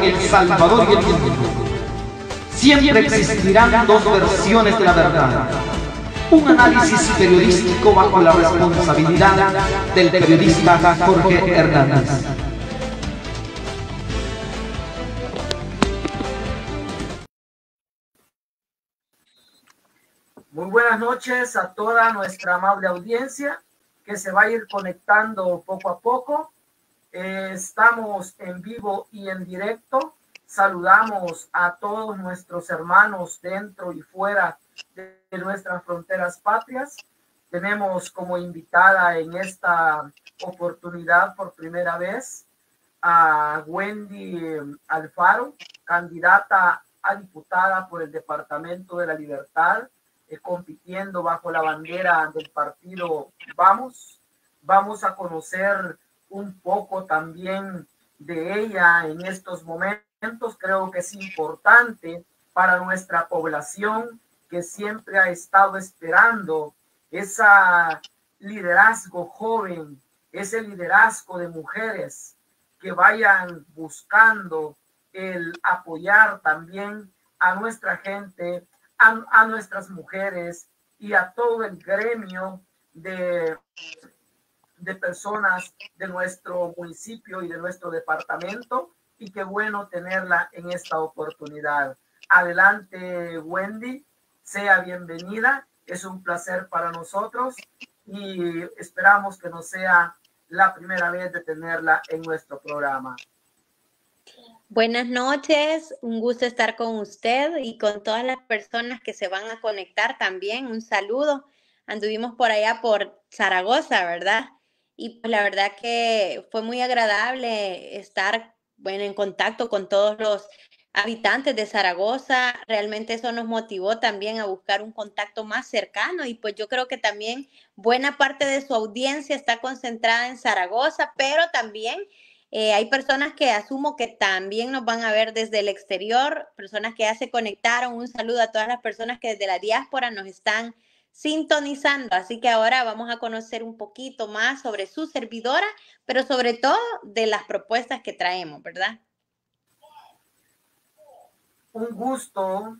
El Salvador y el mundo. Siempre existirán dos versiones de la verdad. Un análisis periodístico bajo la responsabilidad del periodista Jorge Hernández. Muy buenas noches a toda nuestra amable audiencia que se va a ir conectando poco a poco. Estamos en vivo y en directo. Saludamos a todos nuestros hermanos dentro y fuera de nuestras fronteras patrias. Tenemos como invitada en esta oportunidad por primera vez a Wendy Alfaro, candidata a diputada por el Departamento de la Libertad, compitiendo bajo la bandera del partido Vamos. Vamos a conocer un poco también de ella en estos momentos. Creo que es importante para nuestra población que siempre ha estado esperando ese liderazgo joven, ese liderazgo de mujeres que vayan buscando el apoyar también a nuestra gente, a nuestras mujeres y a todo el gremio de personas de nuestro municipio y de nuestro departamento, y qué bueno tenerla en esta oportunidad. Adelante, Wendy, sea bienvenida, es un placer para nosotros y esperamos que no sea la primera vez de tenerla en nuestro programa. Buenas noches, un gusto estar con usted y con todas las personas que se van a conectar también. Un saludo. Anduvimos por allá por Zaragoza, ¿verdad? Y pues la verdad que fue muy agradable estar, bueno, en contacto con todos los habitantes de Zaragoza. Realmente eso nos motivó también a buscar un contacto más cercano y pues yo creo que también buena parte de su audiencia está concentrada en Zaragoza, pero también hay personas que asumo que también nos van a ver desde el exterior, personas que ya se conectaron. Un saludo a todas las personas que desde la diáspora nos están sintonizando. Así que ahora vamos a conocer un poquito más sobre su servidora, pero sobre todo de las propuestas que traemos, ¿verdad? Un gusto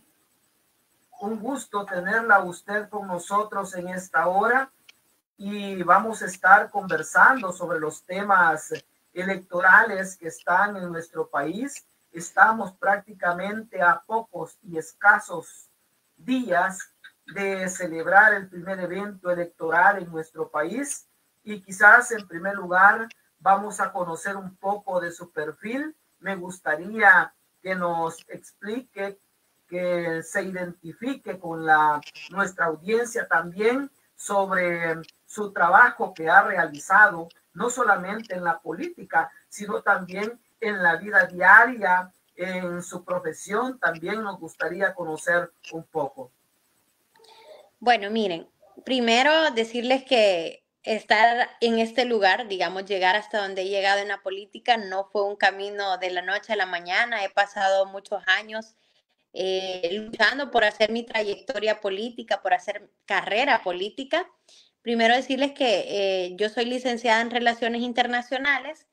tenerla usted con nosotros en esta hora y vamos a estar conversando sobre los temas electorales que están en nuestro país. Estamos prácticamente a pocos y escasos días de celebrar el primer evento electoral en nuestro país y quizás en primer lugar vamos a conocer un poco de su perfil. Me gustaría que nos explique, que se identifique con nuestra audiencia también sobre su trabajo que ha realizado, no solamente en la política, sino también en la vida diaria, en su profesión. También nos gustaría conocer un poco. Bueno, miren, primero decirles que estar en este lugar, digamos, llegar hasta donde he llegado en la política, no fue un camino de la noche a la mañana. He pasado muchos años luchando por hacer mi trayectoria política, por hacer carrera política. Primero decirles que yo soy licenciada en Relaciones Internacionales.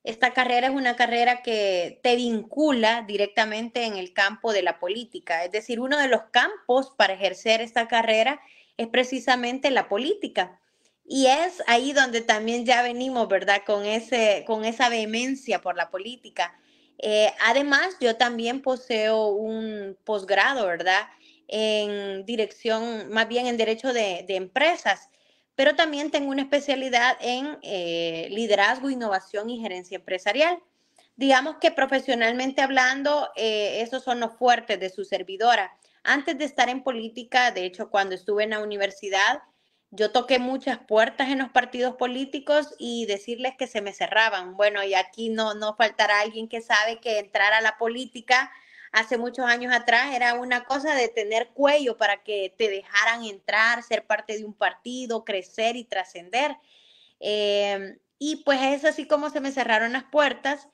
Esta carrera es una carrera que te vincula directamente en el campo de la política. Es decir, uno de los campos para ejercer esta carrera es precisamente la política. Y es ahí donde también ya venimos, ¿verdad? Con esa vehemencia por la política. Además, yo también poseo un posgrado, ¿verdad? En dirección, más bien en derecho de empresas, pero también tengo una especialidad en liderazgo, innovación y gerencia empresarial. Digamos que profesionalmente hablando, esos son los fuertes de su servidora. Antes de estar en política, de hecho, cuando estuve en la universidad, yo toqué muchas puertas en los partidos políticos y decirles que se me cerraban. Bueno, y aquí no faltará alguien que sabe que entrar a la política hace muchos años atrás era una cosa de tener cuello para que te dejaran entrar, ser parte de un partido, crecer y trascender. Y pues es así como se me cerraron las puertas.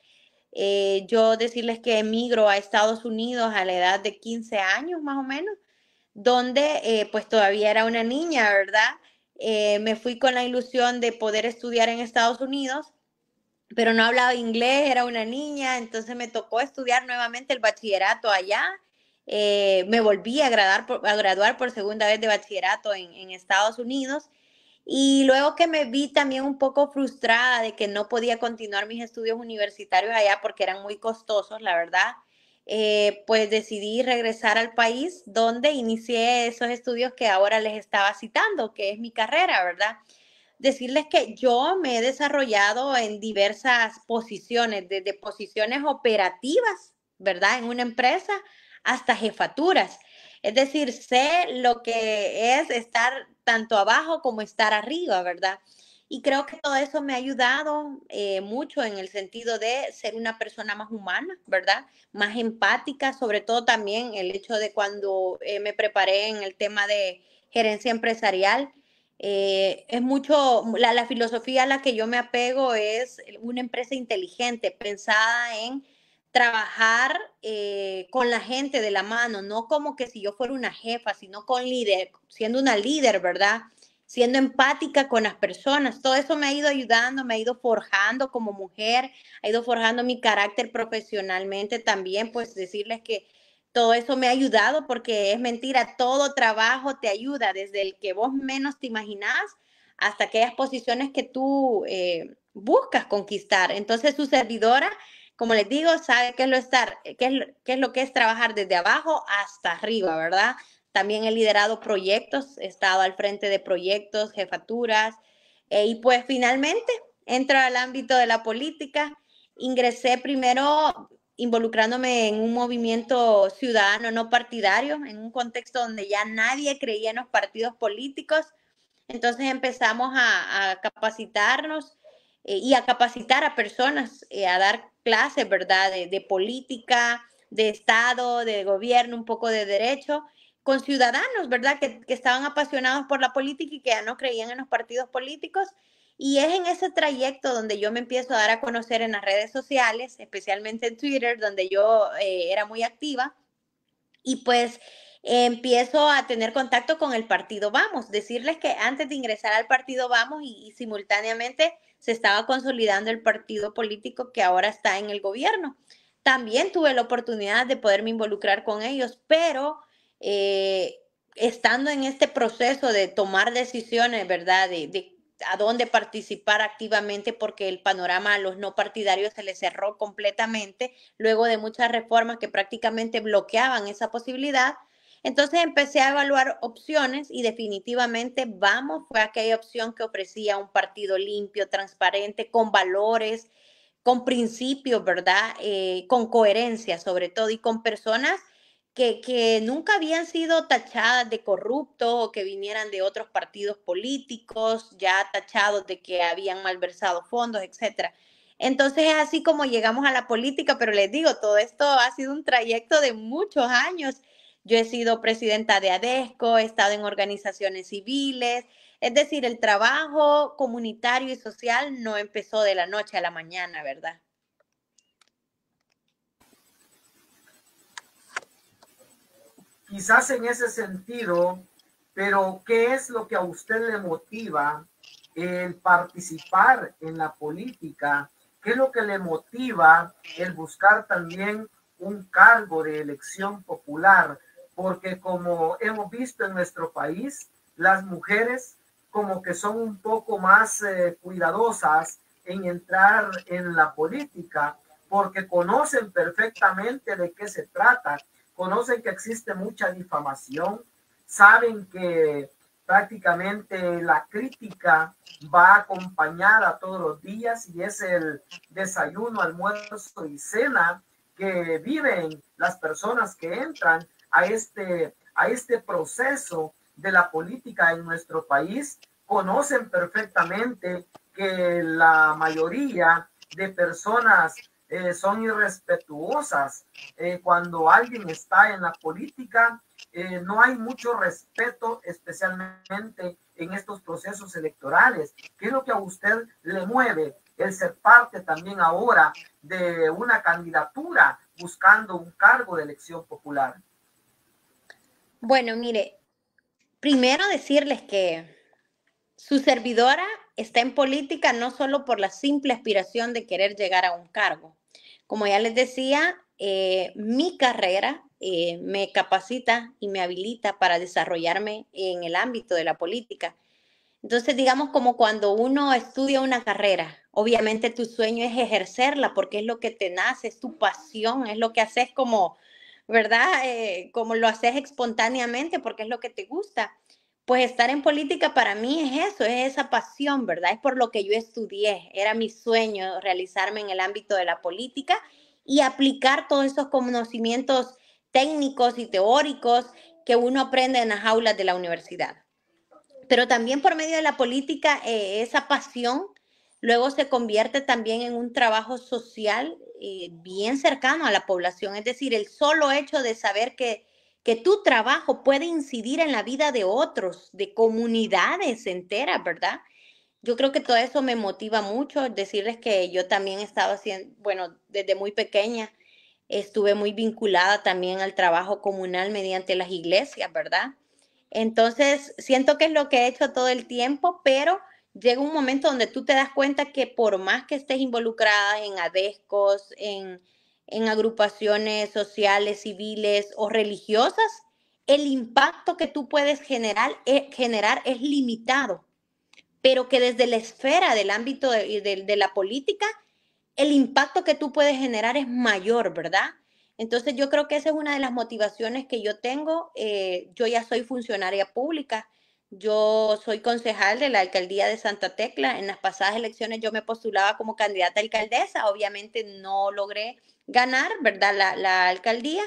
Yo decirles que emigro a Estados Unidos a la edad de 15 años más o menos, donde pues todavía era una niña, ¿verdad? Me fui con la ilusión de poder estudiar en Estados Unidos pero no hablaba inglés, era una niña, entonces me tocó estudiar nuevamente el bachillerato allá. Me volví a graduar por segunda vez de bachillerato en Estados Unidos. Y luego que me vi también un poco frustrada de que no podía continuar mis estudios universitarios allá porque eran muy costosos, la verdad, pues decidí regresar al país donde inicié esos estudios que ahora les estaba citando, que es mi carrera, ¿verdad? Decirles que yo me he desarrollado en diversas posiciones, desde posiciones operativas, ¿verdad? En una empresa hasta jefaturas. Es decir, sé lo que es estar tanto abajo como estar arriba, ¿verdad? Y creo que todo eso me ha ayudado mucho en el sentido de ser una persona más humana, ¿verdad? Más empática, sobre todo también el hecho de cuando me preparé en el tema de gerencia empresarial, es mucho, la filosofía a la que yo me apego es una empresa inteligente, pensada en trabajar con la gente de la mano, no como que si yo fuera una jefa, sino con líder, siendo una líder, ¿verdad? Siendo empática con las personas. Todo eso me ha ido ayudando, me ha ido forjando como mujer, ha ido forjando mi carácter profesionalmente también, pues decirles que todo eso me ha ayudado porque es mentira, todo trabajo te ayuda, desde el que vos menos te imaginás hasta aquellas posiciones que tú buscas conquistar. Entonces su servidora, como les digo, sabe qué es lo que es trabajar desde abajo hasta arriba, ¿verdad? También he liderado proyectos, he estado al frente de proyectos, jefaturas, y pues finalmente entro al ámbito de la política. Ingresé primero involucrándome en un movimiento ciudadano no partidario, en un contexto donde ya nadie creía en los partidos políticos. Entonces empezamos a capacitarnos y a capacitar a personas, a dar clases, ¿verdad? De política, de Estado, de gobierno, un poco de derecho, con ciudadanos, ¿verdad? Que estaban apasionados por la política y que ya no creían en los partidos políticos. Y es en ese trayecto donde yo me empiezo a dar a conocer en las redes sociales, especialmente en Twitter, donde yo era muy activa. Y pues empiezo a tener contacto con el partido Vamos. Decirles que antes de ingresar al partido Vamos y simultáneamente se estaba consolidando el partido político que ahora está en el gobierno. También tuve la oportunidad de poderme involucrar con ellos, pero eh, estando en este proceso de tomar decisiones, ¿verdad? De a dónde participar activamente porque el panorama a los no partidarios se les cerró completamente luego de muchas reformas que prácticamente bloqueaban esa posibilidad. Entonces empecé a evaluar opciones y definitivamente Vamos fue aquella opción que ofrecía un partido limpio, transparente, con valores, con principios, ¿verdad? Con coherencia sobre todo y con personas que nunca habían sido tachadas de corruptos o que vinieran de otros partidos políticos, ya tachados de que habían malversado fondos, etcétera. Entonces es así como llegamos a la política, pero les digo, todo esto ha sido un trayecto de muchos años. Yo he sido presidenta de ADESCO, he estado en organizaciones civiles, es decir, el trabajo comunitario y social no empezó de la noche a la mañana, ¿verdad? Quizás en ese sentido, pero ¿qué es lo que a usted le motiva el participar en la política? ¿Qué es lo que le motiva el buscar también un cargo de elección popular? Porque como hemos visto en nuestro país, las mujeres como que son un poco más cuidadosas en entrar en la política porque conocen perfectamente de qué se trata, conocen que existe mucha difamación, saben que prácticamente la crítica va acompañada todos los días y es el desayuno, almuerzo y cena que viven las personas que entran a este proceso de la política en nuestro país. Conocen perfectamente que la mayoría de personas son irrespetuosas. Cuando alguien está en la política, no hay mucho respeto, especialmente en estos procesos electorales. ¿Qué es lo que a usted le mueve el ser parte también ahora de una candidatura buscando un cargo de elección popular? Bueno, mire, primero decirles que su servidora está en política no solo por la simple aspiración de querer llegar a un cargo. Como ya les decía, mi carrera me capacita y me habilita para desarrollarme en el ámbito de la política. Entonces, digamos como cuando uno estudia una carrera, obviamente tu sueño es ejercerla porque es lo que te nace, es tu pasión, es lo que haces como, ¿verdad? Como lo haces espontáneamente porque es lo que te gusta. Pues estar en política para mí es eso, es esa pasión, ¿verdad? Es por lo que yo estudié, era mi sueño realizarme en el ámbito de la política y aplicar todos esos conocimientos técnicos y teóricos que uno aprende en las aulas de la universidad. Pero también por medio de la política, esa pasión luego se convierte también en un trabajo social bien cercano a la población. Es decir, el solo hecho de saber que tu trabajo puede incidir en la vida de otros, de comunidades enteras, ¿verdad? Yo creo que todo eso me motiva mucho. Decirles que yo también estaba haciendo, bueno, desde muy pequeña estuve muy vinculada también al trabajo comunal mediante las iglesias, ¿verdad? Entonces, siento que es lo que he hecho todo el tiempo, pero llega un momento donde tú te das cuenta que por más que estés involucrada en ADESCOS, en agrupaciones sociales, civiles o religiosas, el impacto que tú puedes generar es limitado, pero que desde la esfera del ámbito de la política, el impacto que tú puedes generar es mayor, ¿verdad? Entonces yo creo que esa es una de las motivaciones que yo tengo. Yo ya soy funcionaria pública, yo soy concejal de la alcaldía de Santa Tecla. En las pasadas elecciones yo me postulaba como candidata a alcaldesa, obviamente no logré ganar, ¿verdad? La alcaldía,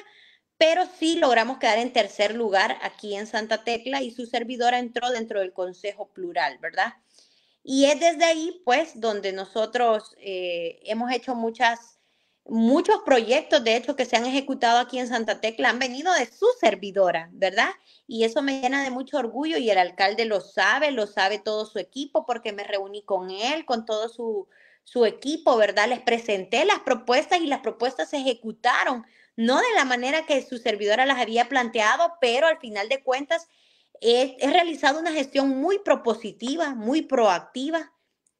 pero sí logramos quedar en tercer lugar aquí en Santa Tecla y su servidora entró dentro del Consejo Plural, ¿verdad? Y es desde ahí, pues, donde nosotros hemos hecho muchos proyectos, de hecho, que se han ejecutado aquí en Santa Tecla, han venido de su servidora, ¿verdad? Y eso me llena de mucho orgullo y el alcalde lo sabe todo su equipo, porque me reuní con él, con todo su equipo, ¿verdad? Les presenté las propuestas y las propuestas se ejecutaron, no de la manera que su servidora las había planteado, pero al final de cuentas he realizado una gestión muy propositiva, muy proactiva,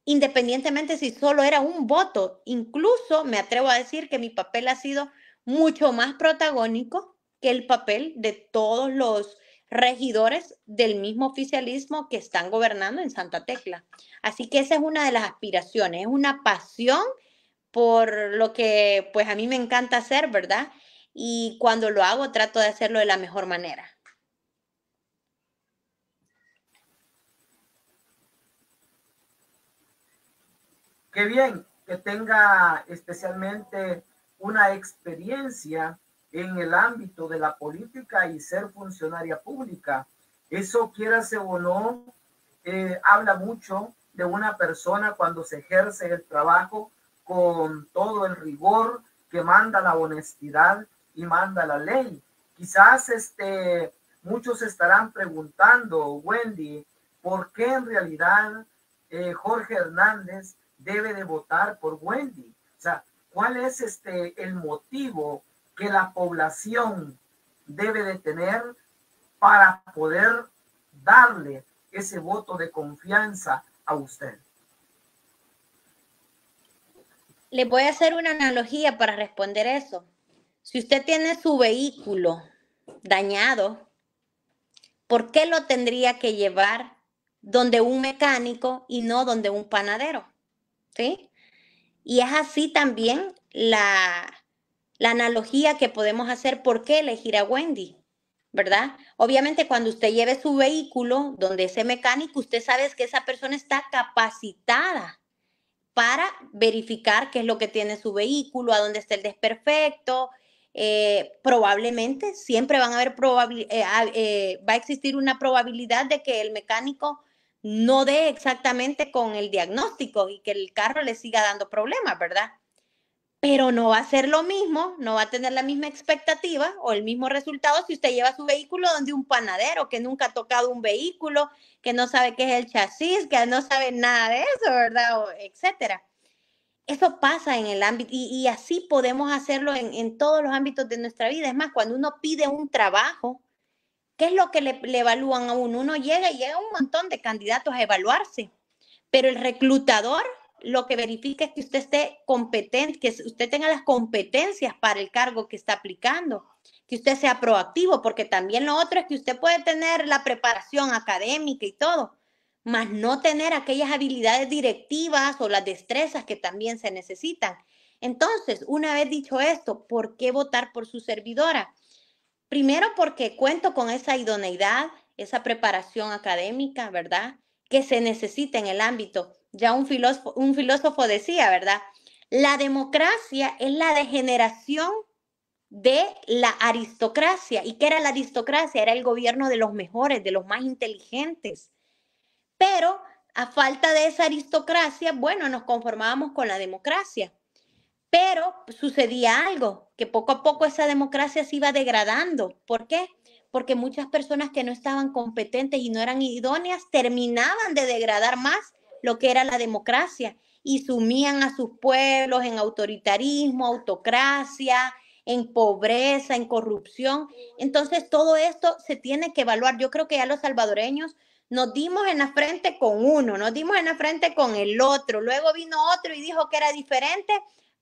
independientemente si solo era un voto. Incluso me atrevo a decir que mi papel ha sido mucho más protagónico que el papel de todos los regidores del mismo oficialismo que están gobernando en Santa Tecla. Así que esa es una de las aspiraciones, es una pasión por lo que pues a mí me encanta hacer, ¿verdad? Y cuando lo hago trato de hacerlo de la mejor manera. Qué bien que tenga especialmente una experiencia en el ámbito de la política y ser funcionaria pública. Eso, quiérase o no, habla mucho de una persona cuando se ejerce el trabajo con todo el rigor que manda la honestidad y manda la ley. Quizás muchos estarán preguntando, Wendy, ¿por qué en realidad Jorge Hernández debe de votar por Wendy? O sea, ¿cuál es el motivo que la población debe de tener para poder darle ese voto de confianza a usted? Le voy a hacer una analogía para responder eso. Si usted tiene su vehículo dañado, ¿por qué lo tendría que llevar donde un mecánico y no donde un panadero? ¿Sí? Y es así también la analogía que podemos hacer por qué elegir a Wendy, ¿verdad? Obviamente cuando usted lleve su vehículo donde ese mecánico, usted sabe que esa persona está capacitada para verificar qué es lo que tiene su vehículo, a dónde está el desperfecto. Probablemente siempre va a existir una probabilidad de que el mecánico no dé exactamente con el diagnóstico y que el carro le siga dando problemas, ¿verdad? Pero no va a ser lo mismo, no va a tener la misma expectativa o el mismo resultado si usted lleva su vehículo donde un panadero que nunca ha tocado un vehículo, que no sabe qué es el chasis, que no sabe nada de eso, ¿verdad? Etcétera. Eso pasa en el ámbito y así podemos hacerlo en todos los ámbitos de nuestra vida. Es más, cuando uno pide un trabajo, ¿qué es lo que le evalúan a uno? Uno llega y llega un montón de candidatos a evaluarse. pero el reclutador lo que verifica es que usted esté competente, que usted tenga las competencias para el cargo que está aplicando, que usted sea proactivo, porque también lo otro es que usted puede tener la preparación académica y todo, mas no tener aquellas habilidades directivas o las destrezas que también se necesitan. Entonces, una vez dicho esto, ¿por qué votar por su servidora? Primero porque cuento con esa idoneidad, esa preparación académica, ¿verdad? Que se necesita en el ámbito. Ya un filósofo decía, ¿verdad? La democracia es la degeneración de la aristocracia. ¿Y qué era la aristocracia? Era el gobierno de los mejores, de los más inteligentes. Pero a falta de esa aristocracia, bueno, nos conformábamos con la democracia. Pero sucedía algo, que poco a poco esa democracia se iba degradando. ¿Por qué? Porque muchas personas que no estaban competentes y no eran idóneas terminaban de degradar más lo que era la democracia y sumían a sus pueblos en autoritarismo, autocracia, en pobreza, en corrupción. Entonces todo esto se tiene que evaluar. Yo creo que ya los salvadoreños nos dimos en la frente con uno, nos dimos en la frente con el otro, luego vino otro y dijo que era diferente,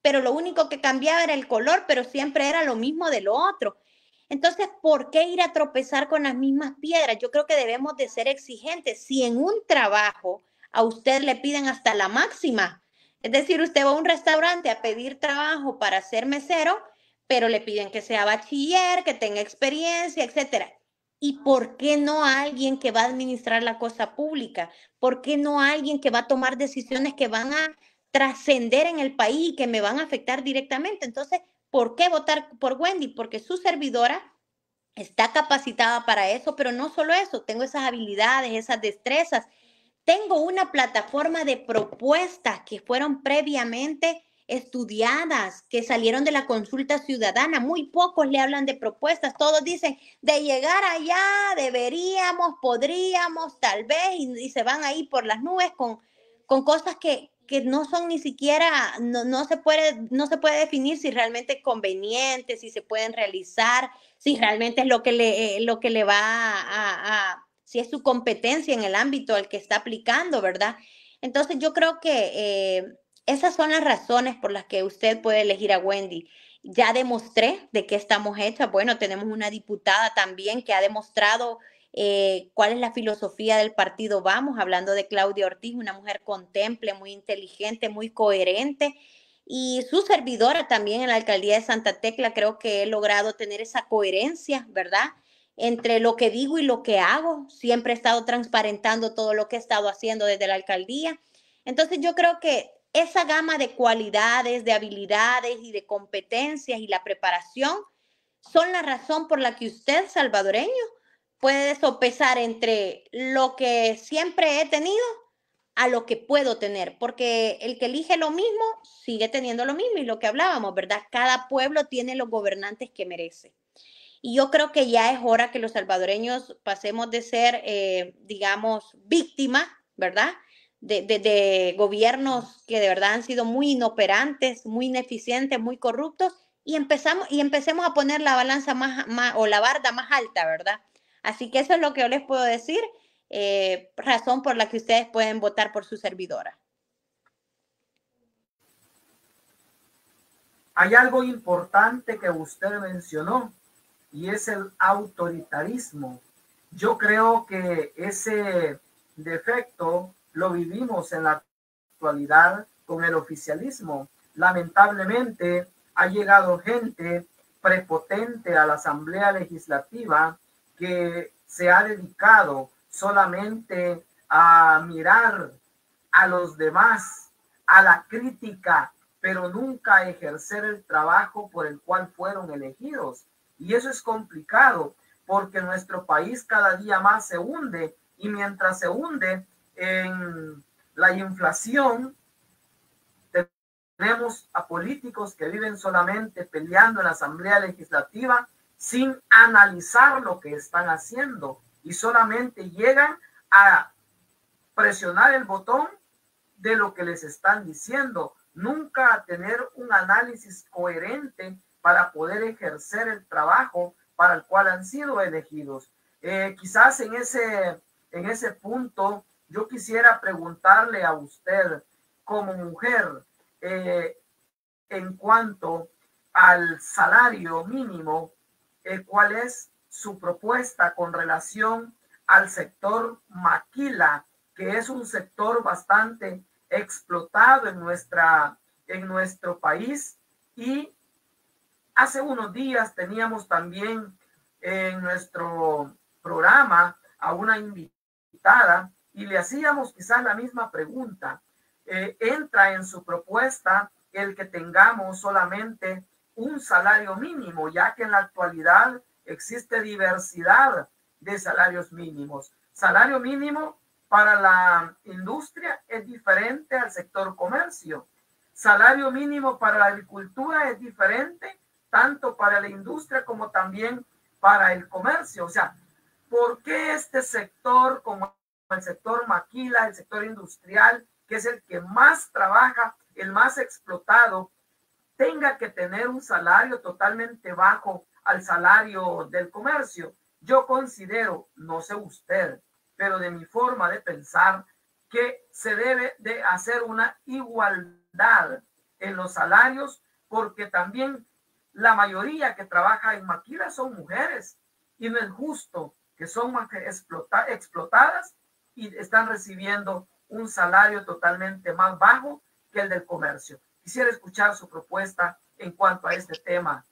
pero lo único que cambiaba era el color, pero siempre era lo mismo de lo otro. Entonces, ¿por qué ir a tropezar con las mismas piedras? Yo creo que debemos de ser exigentes. Si en un trabajo a usted le piden hasta la máxima, es decir, usted va a un restaurante a pedir trabajo para ser mesero, pero le piden que sea bachiller, que tenga experiencia, etcétera. ¿Y por qué no a alguien que va a administrar la cosa pública? ¿Por qué no a alguien que va a tomar decisiones que van a trascender en el país y que me van a afectar directamente? Entonces, ¿por qué votar por Wendy? Porque su servidora está capacitada para eso, pero no solo eso, tengo esas habilidades, esas destrezas, tengo una plataforma de propuestas que fueron previamente estudiadas, que salieron de la consulta ciudadana. Muy pocos le hablan de propuestas, todos dicen, de llegar allá deberíamos, podríamos, tal vez, y se van ahí por las nubes con cosas que no son ni siquiera, no se puede definir si realmente es conveniente, si se pueden realizar, si realmente es lo que le va si es su competencia en el ámbito al que está aplicando, ¿verdad? Entonces yo creo que esas son las razones por las que usted puede elegir a Wendy. Ya demostré de qué estamos hechas. Bueno, tenemos una diputada también que ha demostrado cuál es la filosofía del partido Vamos, hablando de Claudia Ortiz, una mujer contemple, muy inteligente, muy coherente. Y su servidora también en la alcaldía de Santa Tecla, creo que he logrado tener esa coherencia, ¿verdad? Entre lo que digo y lo que hago. Siempre he estado transparentando todo lo que he estado haciendo desde la alcaldía. Entonces yo creo que esa gama de cualidades, de habilidades y de competencias y la preparación son la razón por la que usted, salvadoreño, puede sopesar entre lo que siempre he tenido a lo que puedo tener, porque el que elige lo mismo sigue teniendo lo mismo y lo que hablábamos, ¿verdad? Cada pueblo tiene los gobernantes que merece. Y yo creo que ya es hora que los salvadoreños pasemos de ser, digamos, víctimas, ¿verdad? De gobiernos que de verdad han sido muy inoperantes, muy ineficientes, muy corruptos, y empecemos a poner la balanza o la barda más alta, ¿verdad? Así que eso es lo que yo les puedo decir, razón por la que ustedes pueden votar por su servidora. Hay algo importante que usted mencionó y es el autoritarismo. Yo creo que ese defecto lo vivimos en la actualidad con el oficialismo. Lamentablemente ha llegado gente prepotente a la Asamblea Legislativa que se ha dedicado solamente a mirar a los demás, a la crítica, pero nunca a ejercer el trabajo por el cual fueron elegidos. Y eso es complicado porque nuestro país cada día más se hunde, y mientras se hunde en la inflación, tenemos a políticos que viven solamente peleando en la Asamblea Legislativa sin analizar lo que están haciendo y solamente llegan a presionar el botón de lo que les están diciendo, nunca a tener un análisis coherente para poder ejercer el trabajo para el cual han sido elegidos. Quizás en ese punto yo quisiera preguntarle a usted como mujer en cuanto al salario mínimo, ¿cuál es su propuesta con relación al sector maquila, que es un sector bastante explotado en nuestro país? Y hace unos días teníamos también en nuestro programa a una invitada y le hacíamos quizás la misma pregunta. ¿Entra en su propuesta el que tengamos solamente un salario mínimo, ya que en la actualidad existe diversidad de salarios mínimos? Salario mínimo para la industria es diferente al sector comercio. Salario mínimo para la agricultura es diferente tanto para la industria como también para el comercio. O sea, ¿por qué este sector, como el sector maquila, el sector industrial, que es el que más trabaja, el más explotado, tenga que tener un salario totalmente bajo al salario del comercio? Yo considero, no sé usted, pero de mi forma de pensar, que se debe de hacer una igualdad en los salarios, porque también la mayoría que trabaja en maquila son mujeres y no es justo que son explotadas y están recibiendo un salario totalmente más bajo que el del comercio. Quisiera escuchar su propuesta en cuanto a este tema.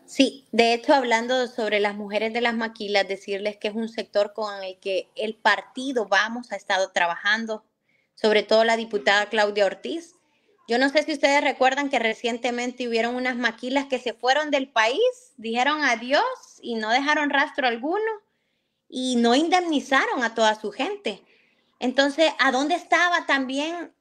Sí, de hecho, hablando sobre las mujeres de las maquilas, decirles que es un sector con el que el partido Vamos ha estado trabajando, sobre todo la diputada Claudia Ortiz. Yo no sé si ustedes recuerdan que recientemente hubieron unas maquilas que se fueron del país, dijeron adiós y no dejaron rastro alguno y no indemnizaron a toda su gente. Entonces, ¿a dónde estaba también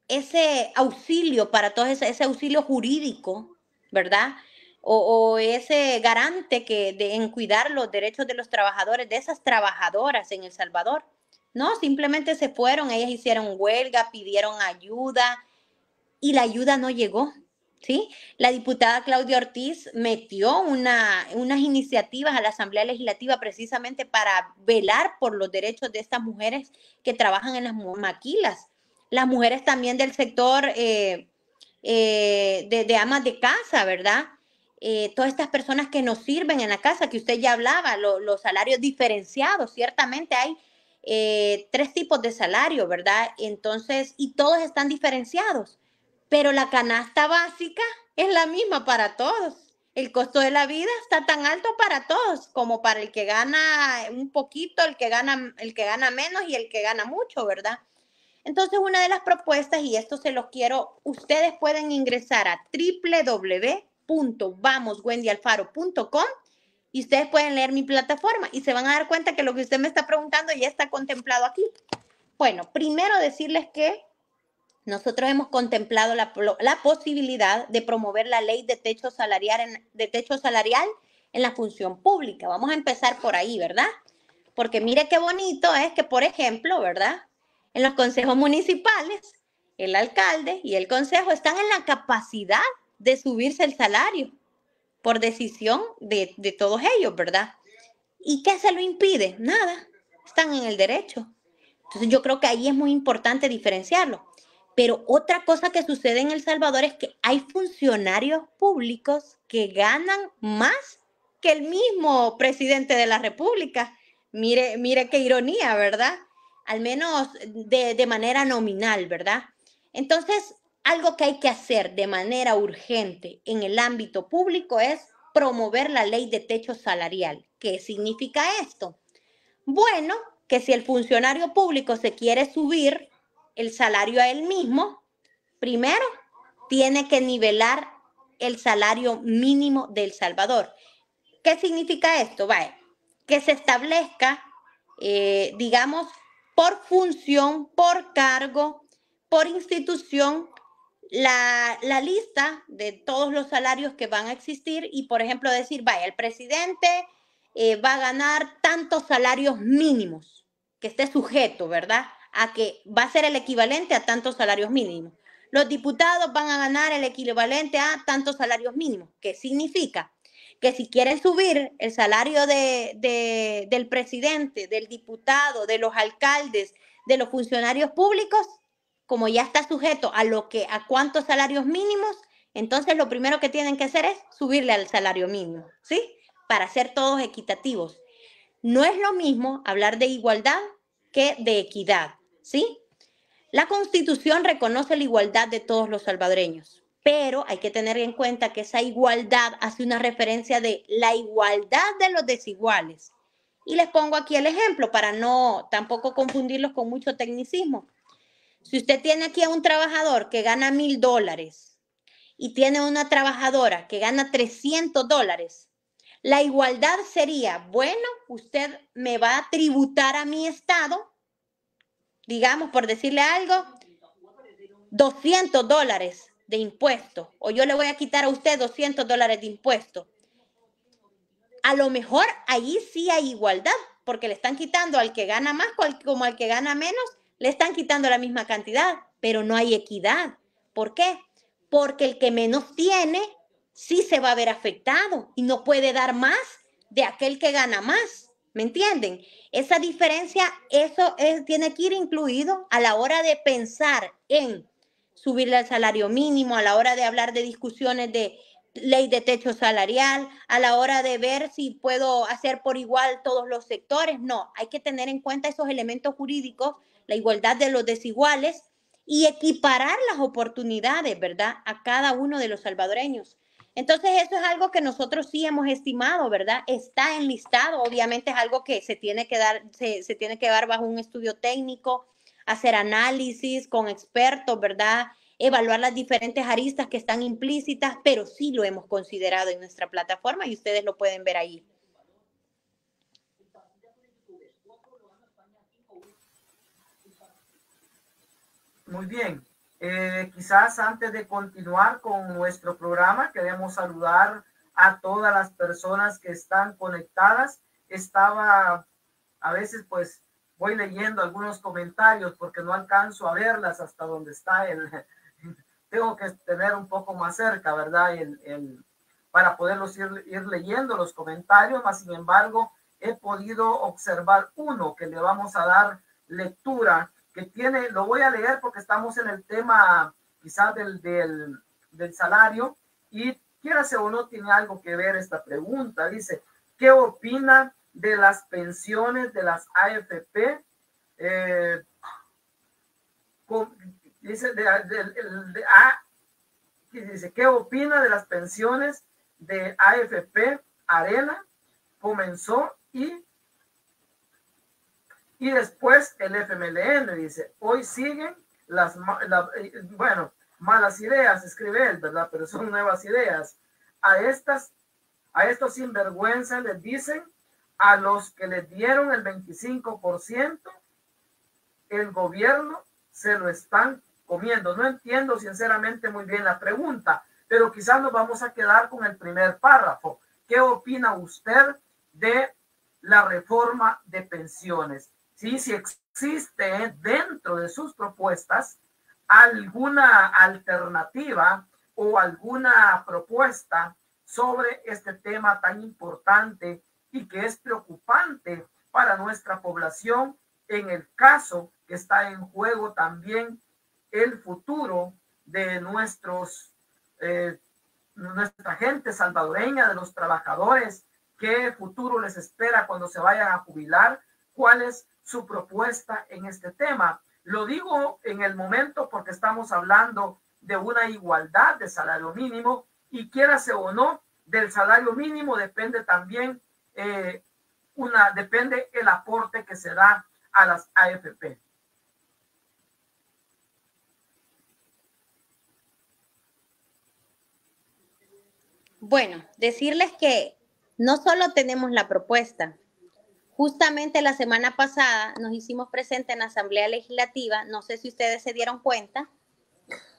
ese auxilio para todo ese auxilio jurídico, verdad? O ese garante en cuidar los derechos de los trabajadores, de esas trabajadoras en El Salvador? No, simplemente se fueron, ellas hicieron huelga, pidieron ayuda y la ayuda no llegó, ¿sí? La diputada Claudia Ortiz metió unas iniciativas a la Asamblea Legislativa precisamente para velar por los derechos de estas mujeres que trabajan en las maquilas. Las mujeres también del sector de amas de casa, ¿verdad? Todas estas personas que nos sirven en la casa, que usted ya hablaba, los salarios diferenciados, ciertamente hay 3 tipos de salario, ¿verdad? Entonces, y todos están diferenciados, pero la canasta básica es la misma para todos. El costo de la vida está tan alto para todos, como para el que gana un poquito, el que gana menos y el que gana mucho, ¿verdad? Entonces, una de las propuestas, y esto se los quiero, ustedes pueden ingresar a www.vamoswendyalfaro.com y ustedes pueden leer mi plataforma y se van a dar cuenta que lo que usted me está preguntando ya está contemplado aquí. Bueno, primero decirles que nosotros hemos contemplado la posibilidad de promover la ley de techo salarial en la función pública. Vamos a empezar por ahí, ¿verdad? Porque mire qué bonito es que, por ejemplo, ¿verdad? En los consejos municipales, el alcalde y el consejo están en la capacidad de subirse el salario por decisión de todos ellos, ¿verdad? ¿Y qué se lo impide? Nada, están en el derecho. Entonces yo creo que ahí es muy importante diferenciarlo. Pero otra cosa que sucede en El Salvador es que hay funcionarios públicos que ganan más que el mismo presidente de la República. Mire qué ironía, ¿verdad? Al menos de manera nominal, ¿verdad? Entonces, algo que hay que hacer de manera urgente en el ámbito público es promover la ley de techo salarial. ¿Qué significa esto? Bueno, que si el funcionario público se quiere subir el salario a él mismo, primero tiene que nivelar el salario mínimo de El Salvador. ¿Qué significa esto? Vaya, que se establezca, digamos, por función, por cargo, por institución, la lista de todos los salarios que van a existir y, por ejemplo, decir, vaya, el presidente va a ganar tantos salarios mínimos, que esté sujeto, ¿verdad? A que va a ser el equivalente a tantos salarios mínimos. Los diputados van a ganar el equivalente a tantos salarios mínimos. ¿Qué significa? que si quieren subir el salario del presidente, del diputado, de los alcaldes, de los funcionarios públicos, como ya está sujeto a cuántos salarios mínimos, entonces lo primero que tienen que hacer es subirle al salario mínimo, ¿sí? Para ser todos equitativos. No es lo mismo hablar de igualdad que de equidad, ¿sí? La Constitución reconoce la igualdad de todos los salvadoreños, pero hay que tener en cuenta que esa igualdad hace una referencia de la igualdad de los desiguales. Y les pongo aquí el ejemplo para no tampoco confundirlos con mucho tecnicismo. Si usted tiene aquí a un trabajador que gana $1,000 y tiene una trabajadora que gana $300, la igualdad sería, bueno, usted me va a tributar a mi estado, digamos, por decirle algo, $200 de impuesto, o yo le voy a quitar a usted $200 de impuesto. A lo mejor ahí sí hay igualdad, porque le están quitando al que gana más como al que gana menos, le están quitando la misma cantidad, pero no hay equidad. ¿Por qué? Porque el que menos tiene sí se va a ver afectado y no puede dar más de aquel que gana más. ¿Me entienden? Esa diferencia, tiene que ir incluido a la hora de pensar en subirle al salario mínimo, a la hora de hablar de discusiones de ley de techo salarial, a la hora de ver si puedo hacer por igual todos los sectores. No, hay que tener en cuenta esos elementos jurídicos, la igualdad de los desiguales y equiparar las oportunidades, ¿verdad?, a cada uno de los salvadoreños. Entonces, eso es algo que nosotros sí hemos estimado, ¿verdad? Está enlistado, obviamente es algo que se tiene que dar bajo un estudio técnico, hacer análisis con expertos, ¿verdad?, evaluar las diferentes aristas que están implícitas, pero sí lo hemos considerado en nuestra plataforma y ustedes lo pueden ver ahí. Muy bien. Quizás antes de continuar con nuestro programa, queremos saludar a todas las personas que están conectadas. A veces pues voy leyendo algunos comentarios porque no alcanzo a verlas hasta donde está tengo que tener un poco más cerca, ¿verdad? Para poderlos ir leyendo los comentarios, mas sin embargo he podido observar uno que le vamos a dar lectura, que lo voy a leer porque estamos en el tema quizás del salario y quieras o no tiene algo que ver esta pregunta. Dice, ¿qué opina de las pensiones de las AFP? Dice, ¿qué opina de las pensiones de AFP Arena? Comenzó y después el FMLN. Dice, hoy siguen malas ideas, escribe él, ¿verdad? Pero son nuevas ideas. A estos sinvergüenzas les dicen, a los que les dieron el 25%, el gobierno se lo están comiendo. No entiendo sinceramente muy bien la pregunta, pero quizás nos vamos a quedar con el primer párrafo. ¿Qué opina usted de la reforma de pensiones? ¿Sí? Si existe dentro de sus propuestas alguna alternativa o alguna propuesta sobre este tema tan importante y que es preocupante para nuestra población, en el caso que está en juego también el futuro de nuestra gente salvadoreña, de los trabajadores, qué futuro les espera cuando se vayan a jubilar, cuál es su propuesta en este tema. Lo digo en el momento porque estamos hablando de una igualdad de salario mínimo y quiérase o no, del salario mínimo depende también depende el aporte que se da a las AFP. Bueno, decirles que no solo tenemos la propuesta. Justamente la semana pasada nos hicimos presentes en la Asamblea Legislativa, no sé si ustedes se dieron cuenta,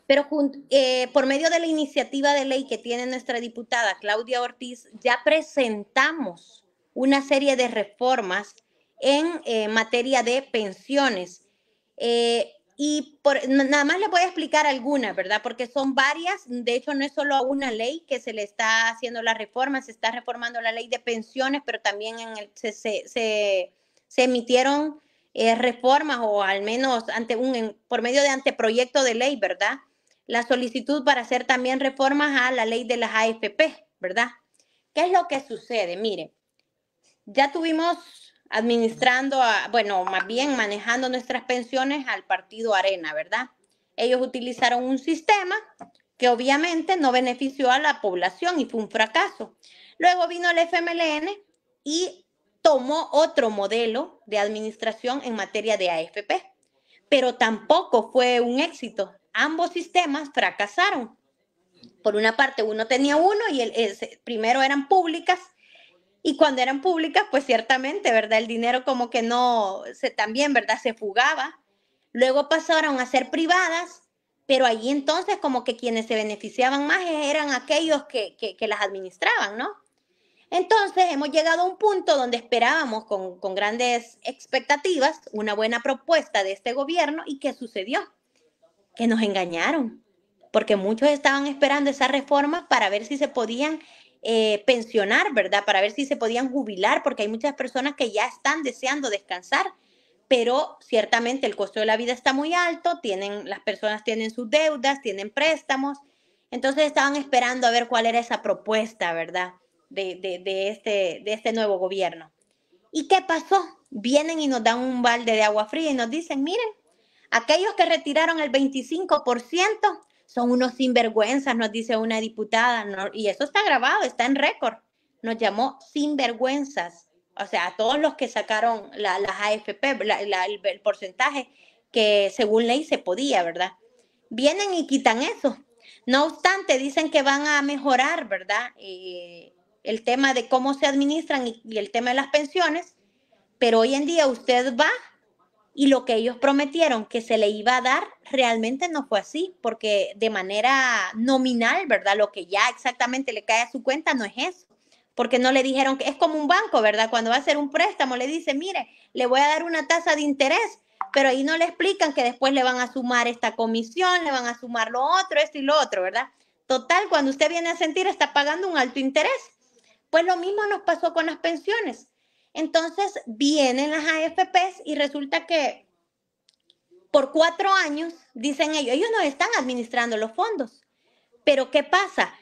pero por medio de la iniciativa de ley que tiene nuestra diputada Claudia Ortiz, ya presentamos una serie de reformas en materia de pensiones. nada más le voy a explicar algunas, ¿verdad? Porque son varias, de hecho no es solo a una ley que se le está haciendo la reforma, se está reformando la ley de pensiones, pero también se emitieron reformas o al menos por medio de anteproyecto de ley, ¿verdad? La solicitud para hacer también reformas a la ley de las AFP, ¿verdad? ¿Qué es lo que sucede? Mire, ya tuvimos administrando, bueno, más bien manejando nuestras pensiones al partido Arena, ¿verdad? Ellos utilizaron un sistema que obviamente no benefició a la población y fue un fracaso. Luego vino el FMLN y tomó otro modelo de administración en materia de AFP, pero tampoco fue un éxito. Ambos sistemas fracasaron. Por una parte, uno tenía uno y primero eran públicas. Y cuando eran públicas, pues ciertamente, ¿verdad? El dinero como que también, ¿verdad? Se fugaba. Luego pasaron a ser privadas, pero allí entonces como que quienes se beneficiaban más eran aquellos que las administraban, ¿no? Entonces hemos llegado a un punto donde esperábamos con grandes expectativas una buena propuesta de este gobierno. ¿Y qué sucedió? Que nos engañaron, porque muchos estaban esperando esa reforma para ver si se podían pensionar, ¿verdad? Para ver si se podían jubilar, porque hay muchas personas que ya están deseando descansar, pero ciertamente el costo de la vida está muy alto, las personas tienen sus deudas, tienen préstamos, entonces estaban esperando a ver cuál era esa propuesta, ¿verdad? De este nuevo gobierno. ¿Y qué pasó? Vienen y nos dan un balde de agua fría y nos dicen, miren, aquellos que retiraron el 25% son unos sinvergüenzas, nos dice una diputada, ¿no? Y eso está grabado, está en récord. Nos llamó sinvergüenzas. O sea, a todos los que sacaron las AFP, el porcentaje que según ley se podía, ¿verdad? Vienen y quitan eso. No obstante, dicen que van a mejorar, ¿verdad? El tema de cómo se administran y el tema de las pensiones, pero hoy en día usted va y lo que ellos prometieron que se le iba a dar realmente no fue así, porque de manera nominal, ¿verdad? Lo que ya exactamente le cae a su cuenta no es eso, porque no le dijeron que es como un banco, ¿verdad? Cuando va a hacer un préstamo le dice, mire, le voy a dar una tasa de interés, pero ahí no le explican que después le van a sumar esta comisión, le van a sumar lo otro, esto y lo otro, ¿verdad? Total, cuando usted viene a sentir está pagando un alto interés. Pues lo mismo nos pasó con las pensiones. Entonces vienen las AFPs y resulta que por 4 años, dicen ellos nos están administrando los fondos. Pero ¿qué pasa?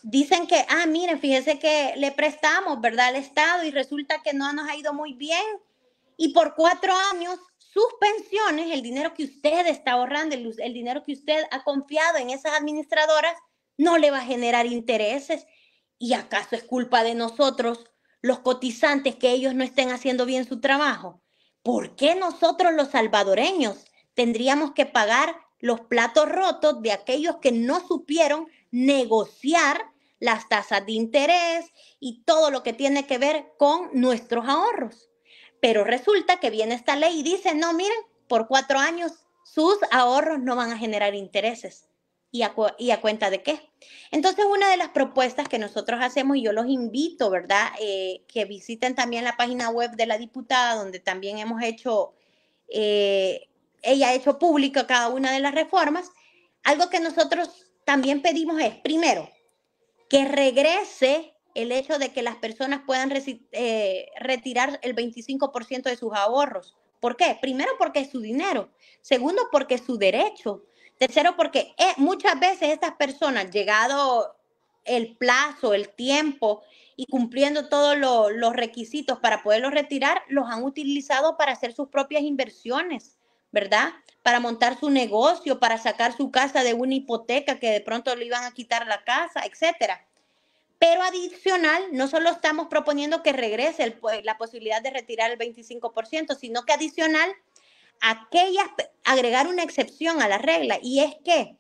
Dicen que, miren, fíjense que le prestamos, ¿verdad?, al Estado y resulta que no nos ha ido muy bien. Y por 4 años, sus pensiones, el dinero que usted está ahorrando, el dinero que usted ha confiado en esas administradoras, no le va a generar intereses. ¿Y acaso es culpa de nosotros, los cotizantes, que ellos no estén haciendo bien su trabajo? ¿Por qué nosotros los salvadoreños tendríamos que pagar los platos rotos de aquellos que no supieron negociar las tasas de interés y todo lo que tiene que ver con nuestros ahorros? Pero resulta que viene esta ley y dice, no, miren, por 4 años sus ahorros no van a generar intereses. ¿Y a cuenta de qué? Entonces, una de las propuestas que nosotros hacemos, y yo los invito, ¿verdad?, que visiten también la página web de la diputada, donde también hemos hecho, ella ha hecho pública cada una de las reformas. Algo que nosotros también pedimos es, primero, que regrese el hecho de que las personas puedan retirar el 25% de sus ahorros. ¿Por qué? Primero, porque es su dinero. Segundo, porque es su derecho. Tercero, porque muchas veces estas personas, llegado el plazo, el tiempo y cumpliendo todos los requisitos para poderlos retirar, los han utilizado para hacer sus propias inversiones, ¿verdad? Para montar su negocio, para sacar su casa de una hipoteca que de pronto le iban a quitar la casa, etcétera. Pero adicional, no solo estamos proponiendo que regrese la posibilidad de retirar el 25%, sino que adicional, agregar una excepción a la regla, y es que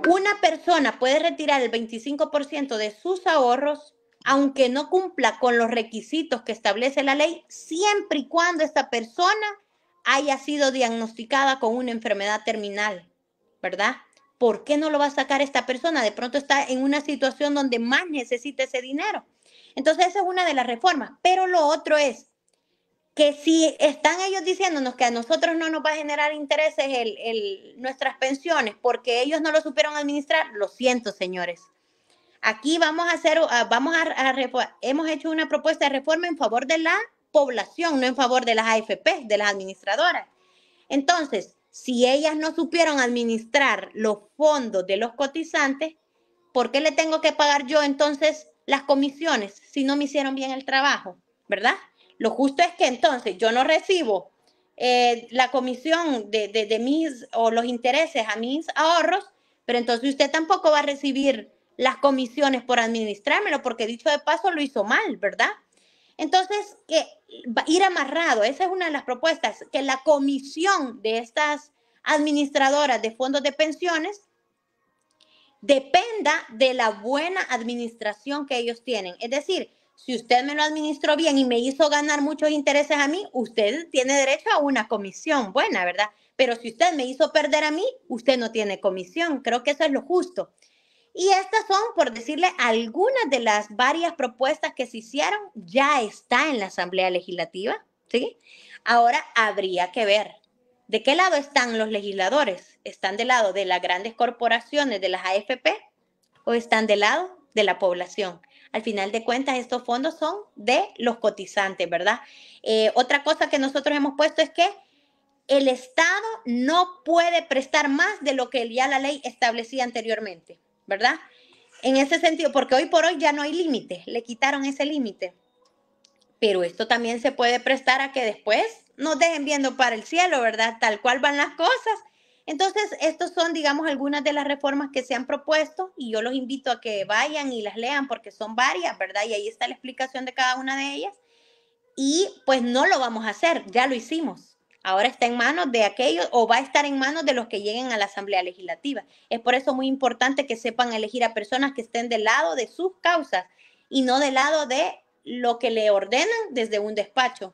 una persona puede retirar el 25% de sus ahorros, aunque no cumpla con los requisitos que establece la ley, siempre y cuando esta persona haya sido diagnosticada con una enfermedad terminal, ¿verdad? ¿Por qué no lo va a sacar esta persona? De pronto está en una situación donde más necesita ese dinero. Entonces, esa es una de las reformas. Pero lo otro es, que si están ellos diciéndonos que a nosotros no nos va a generar intereses nuestras pensiones porque ellos no lo supieron administrar, lo siento, señores. Aquí vamos a hacer, hemos hecho una propuesta de reforma en favor de la población, no en favor de las AFP, de las administradoras. Entonces, si ellas no supieron administrar los fondos de los cotizantes, ¿por qué le tengo que pagar yo entonces las comisiones si no me hicieron bien el trabajo? ¿Verdad? Lo justo es que entonces yo no recibo la comisión de mis o los intereses a mis ahorros, pero entonces usted tampoco va a recibir las comisiones por administrármelo, porque dicho de paso lo hizo mal, ¿verdad? Entonces, que ir amarrado, esa es una de las propuestas, que la comisión de estas administradoras de fondos de pensiones dependa de la buena administración que ellos tienen. Es decir, si usted me lo administró bien y me hizo ganar muchos intereses a mí, usted tiene derecho a una comisión buena, ¿verdad? Pero si usted me hizo perder a mí, usted no tiene comisión. Creo que eso es lo justo. Y estas son, por decirle, algunas de las varias propuestas que se hicieron. Ya está en la Asamblea Legislativa, ¿sí? Ahora habría que ver de qué lado están los legisladores. ¿Están del lado de las grandes corporaciones, de las AFP, o están del lado de la población? Al final de cuentas, estos fondos son de los cotizantes, ¿verdad? Otra cosa que nosotros hemos puesto es que el Estado no puede prestar más de lo que ya la ley establecía anteriormente, ¿verdad? En ese sentido, porque hoy por hoy ya no hay límite, le quitaron ese límite. Pero esto también se puede prestar a que después nos dejen viendo para el cielo, ¿verdad? Tal cual van las cosas. Entonces, estos son, digamos, algunas de las reformas que se han propuesto y yo los invito a que vayan y las lean porque son varias, ¿verdad? Y ahí está la explicación de cada una de ellas. Y pues no lo vamos a hacer, ya lo hicimos. Ahora está en manos de aquellos o va a estar en manos de los que lleguen a la Asamblea Legislativa. Es por eso muy importante que sepan elegir a personas que estén del lado de sus causas y no del lado de lo que le ordenan desde un despacho.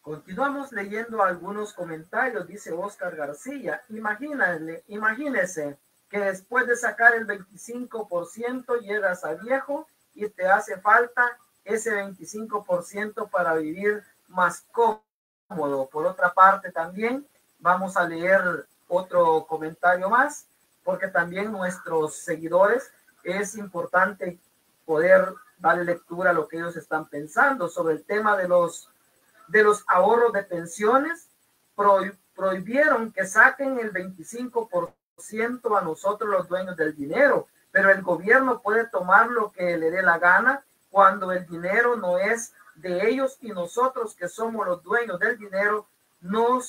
Continuamos leyendo algunos comentarios, dice Oscar García. Imagínese que después de sacar el 25% llegas a viejo y te hace falta ese 25% para vivir más cómodo. Por otra parte, también vamos a leer otro comentario más, porque también nuestros seguidores es importante poder darle lectura a lo que ellos están pensando sobre el tema de los ahorros de pensiones. Prohibieron que saquen el 25% a nosotros los dueños del dinero, pero el gobierno puede tomar lo que le dé la gana cuando el dinero no es de ellos y nosotros que somos los dueños del dinero no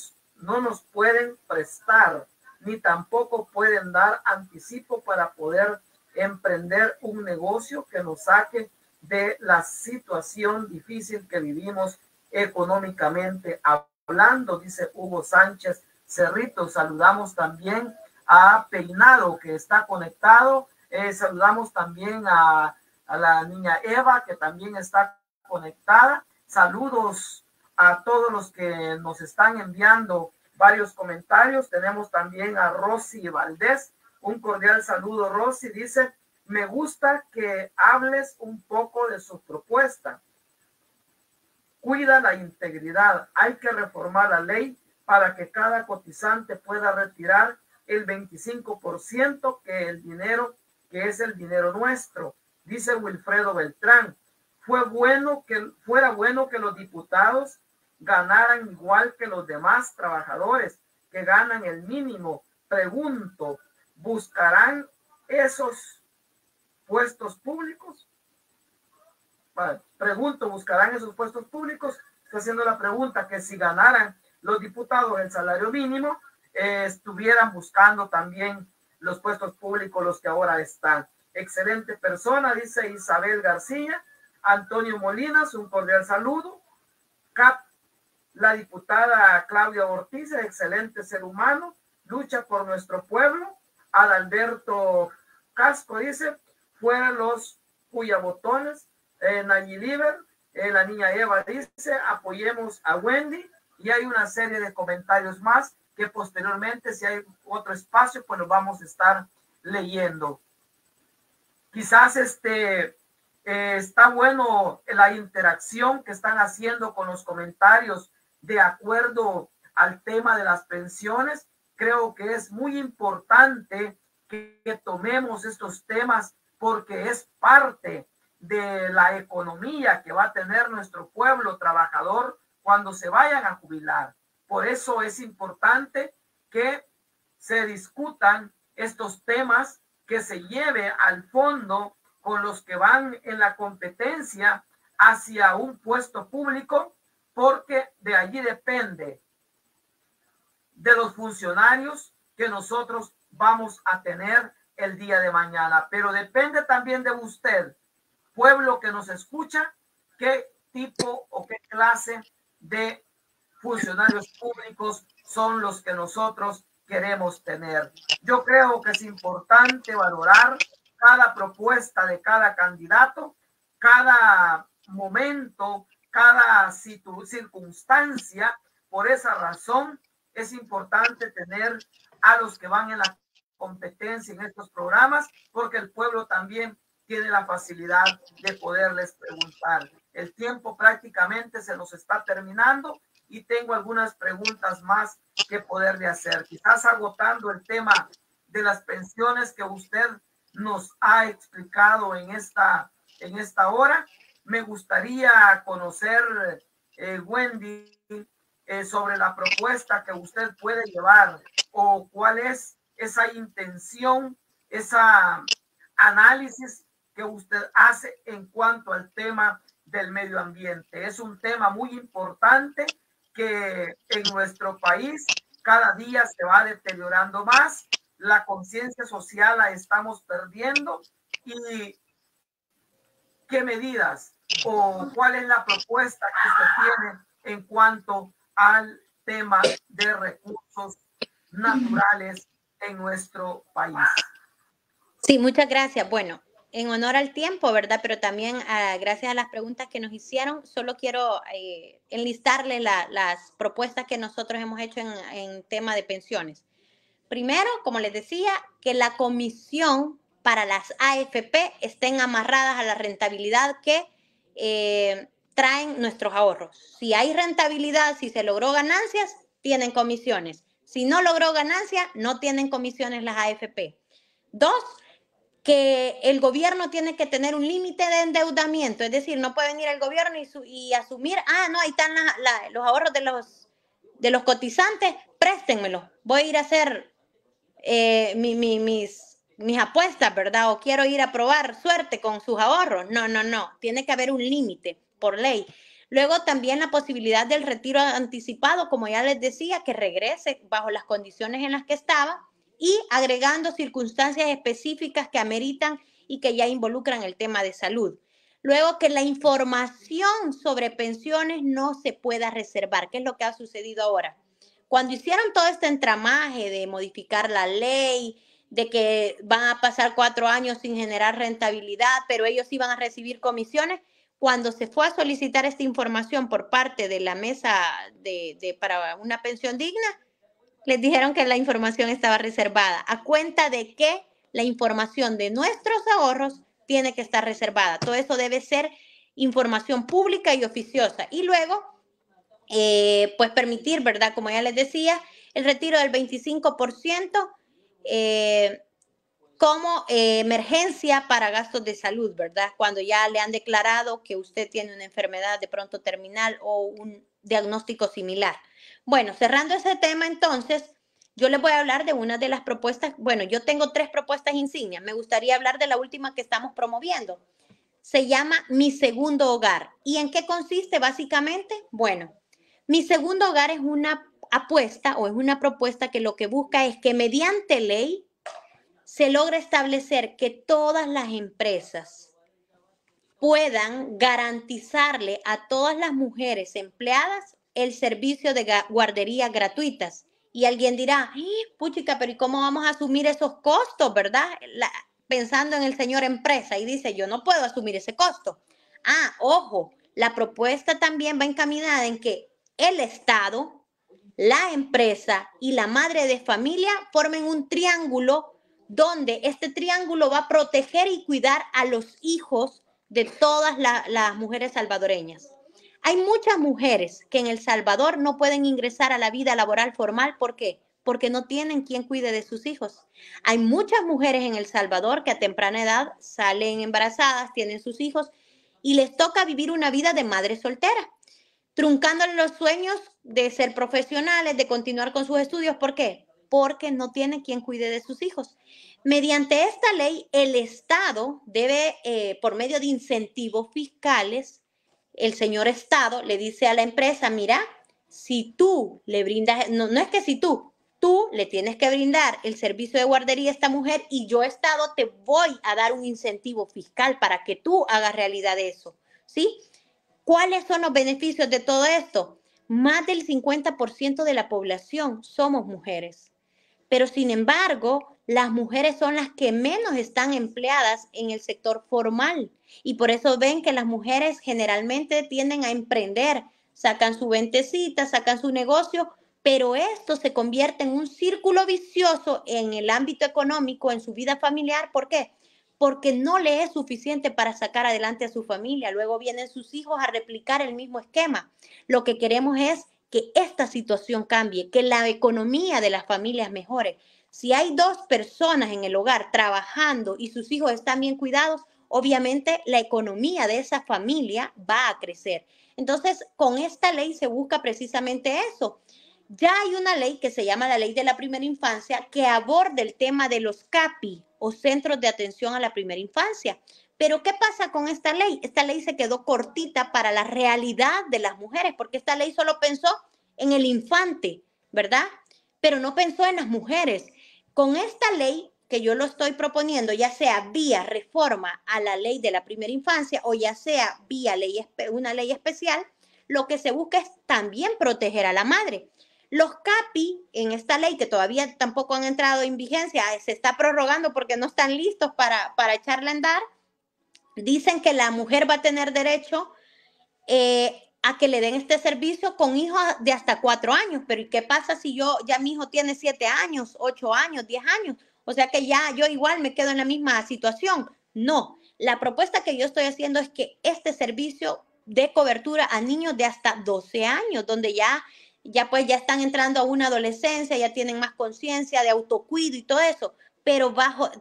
nos pueden prestar ni tampoco pueden dar anticipo para poder emprender un negocio que nos saque de la situación difícil que vivimos económicamente hablando, dice Hugo Sánchez Cerrito. Saludamos también a Peinado que está conectado. Saludamos también a la niña Eva que también está conectada. Saludos a todos los que nos están enviando varios comentarios. Tenemos también a Rosy Valdés. Un cordial saludo, Rosy. Dice, me gusta que hables un poco de su propuesta. Cuida la integridad. Hay que reformar la ley para que cada cotizante pueda retirar el 25% que es el dinero nuestro. Dice Wilfredo Beltrán, fuera bueno que los diputados ganaran igual que los demás trabajadores que ganan el mínimo. Pregunto, ¿buscarán esos puestos públicos? ¿Buscarán esos puestos públicos? Estoy haciendo la pregunta que si ganaran los diputados el salario mínimo, estuvieran buscando también los puestos públicos los que ahora están. Excelente persona, dice Isabel García. Antonio Molinas, un cordial saludo. La diputada Claudia Ortiz, excelente ser humano, lucha por nuestro pueblo. Adalberto Casco dice, fuera los cuyabotones. Nayiliber, la niña Eva dice, apoyemos a Wendy. Y hay una serie de comentarios más que posteriormente, si hay otro espacio, pues lo vamos a estar leyendo. Quizás Está bueno la interacción que están haciendo con los comentarios de acuerdo al tema de las pensiones. Creo que es muy importante que tomemos estos temas porque es parte de la economía que va a tener nuestro pueblo trabajador cuando se vayan a jubilar. Por eso es importante que se discutan estos temas, que se lleve al fondo con los que van en la competencia hacia un puesto público, porque de allí depende de los funcionarios que nosotros vamos a tener el día de mañana. Pero depende también de usted, pueblo que nos escucha, qué tipo o qué clase de funcionarios públicos son los que nosotros queremos tener. Yo creo que es importante valorar cada propuesta de cada candidato, cada momento, cada circunstancia. Por esa razón es importante tener a los que van en la competencia en estos programas, porque el pueblo también tiene la facilidad de poderles preguntar. El tiempo prácticamente se nos está terminando y tengo algunas preguntas más que poderle hacer. Quizás agotando el tema de las pensiones que usted nos ha explicado en esta hora, me gustaría conocer, Wendy, sobre la propuesta que usted puede llevar o cuál es esa intención, esa análisis que usted hace en cuanto al tema del medio ambiente. Es un tema muy importante que en nuestro país cada día se va deteriorando más, la conciencia social la estamos perdiendo. ¿Y qué medidas o cuál es la propuesta que usted tiene en cuanto al tema de recursos naturales en nuestro país? Sí, muchas gracias. Bueno, en honor al tiempo, ¿verdad? Pero también gracias a las preguntas que nos hicieron, solo quiero enlistarle las propuestas que nosotros hemos hecho en tema de pensiones. Primero, como les decía, que la comisión para las AFP estén amarradas a la rentabilidad que traen nuestros ahorros. Si hay rentabilidad, si se logró ganancias, tienen comisiones. Si no logró ganancias, no tienen comisiones las AFP. Dos, que el gobierno tiene que tener un límite de endeudamiento, es decir, no puede venir el gobierno y asumir, no, ahí están los ahorros de los cotizantes, préstenmelos, voy a ir a hacer mis apuestas, ¿verdad? O quiero ir a probar suerte con sus ahorros. No, tiene que haber un límite por ley. Luego también la posibilidad del retiro anticipado, como ya les decía, que regrese bajo las condiciones en las que estaba, y agregando circunstancias específicas que ameritan y que ya involucran el tema de salud. Luego, que la información sobre pensiones no se pueda reservar, que es lo que ha sucedido ahora. Cuando hicieron todo este entramaje de modificar la ley, de que van a pasar 4 años sin generar rentabilidad, pero ellos iban a recibir comisiones, cuando se fue a solicitar esta información por parte de la mesa para una pensión digna, les dijeron que la información estaba reservada, a cuenta de que la información de nuestros ahorros tiene que estar reservada. Todo eso debe ser información pública y oficiosa. Y luego, pues permitir, ¿verdad? Como ya les decía, el retiro del 25% como emergencia para gastos de salud, ¿verdad? Cuando ya le han declarado que usted tiene una enfermedad de pronto terminal o un diagnóstico similar. Bueno, cerrando ese tema, entonces, yo les voy a hablar de una de las propuestas. Bueno, yo tengo 3 propuestas insignias. Me gustaría hablar de la última que estamos promoviendo. Se llama Mi Segundo Hogar. ¿Y en qué consiste básicamente? Bueno, Mi Segundo Hogar es una apuesta o es una propuesta que lo que busca es que mediante ley se logra establecer que todas las empresas puedan garantizarle a todas las mujeres empleadas el servicio de guardería gratuitas. Y alguien dirá, puchica, pero ¿y cómo vamos a asumir esos costos, verdad? Pensando en el señor empresa, y dice, yo no puedo asumir ese costo. Ojo, la propuesta también va encaminada en que el Estado, la empresa y la madre de familia formen un triángulo donde este triángulo va a proteger y cuidar a los hijos de todas las mujeres salvadoreñas. Hay muchas mujeres que en El Salvador no pueden ingresar a la vida laboral formal. ¿Por qué? Porque no tienen quien cuide de sus hijos. Hay muchas mujeres en El Salvador que a temprana edad salen embarazadas, tienen sus hijos y les toca vivir una vida de madre soltera, truncándole los sueños de ser profesionales, de continuar con sus estudios. ¿Por qué? Porque no tienen quien cuide de sus hijos. Mediante esta ley, el Estado debe, por medio de incentivos fiscales, el señor Estado le dice a la empresa, mira, si tú le brindas, no es que si tú le tienes que brindar el servicio de guardería a esta mujer y yo, Estado, te voy a dar un incentivo fiscal para que tú hagas realidad eso, ¿sí? ¿Cuáles son los beneficios de todo esto? Más del 50% de la población somos mujeres, pero sin embargo, las mujeres son las que menos están empleadas en el sector formal y por eso ven que las mujeres generalmente tienden a emprender, sacan su ventecita, sacan su negocio, pero esto se convierte en un círculo vicioso en el ámbito económico, en su vida familiar. ¿Por qué? Porque no le es suficiente para sacar adelante a su familia. Luego vienen sus hijos a replicar el mismo esquema. Lo que queremos es que esta situación cambie, que la economía de las familias mejore. Si hay dos personas en el hogar trabajando y sus hijos están bien cuidados, obviamente la economía de esa familia va a crecer. Entonces, con esta ley se busca precisamente eso. Ya hay una ley que se llama la Ley de la Primera Infancia que aborda el tema de los CAPI o Centros de Atención a la Primera Infancia. Pero ¿qué pasa con esta ley? Esta ley se quedó cortita para la realidad de las mujeres, porque esta ley solo pensó en el infante, ¿verdad? Pero no pensó en las mujeres. Con esta ley que yo lo estoy proponiendo, ya sea vía reforma a la Ley de la Primera Infancia o ya sea vía una ley especial, lo que se busca es también proteger a la madre. Los CAPI en esta ley, que todavía tampoco han entrado en vigencia, se está prorrogando porque no están listos para echarla a andar, dicen que la mujer va a tener derecho a que le den este servicio con hijos de hasta 4 años. Pero ¿y qué pasa si ya mi hijo tiene 7 años, 8 años, 10 años? O sea que ya yo igual me quedo en la misma situación. No, la propuesta que yo estoy haciendo es que este servicio dé cobertura a niños de hasta 12 años, donde ya están entrando a una adolescencia, ya tienen más conciencia de autocuido y todo eso, pero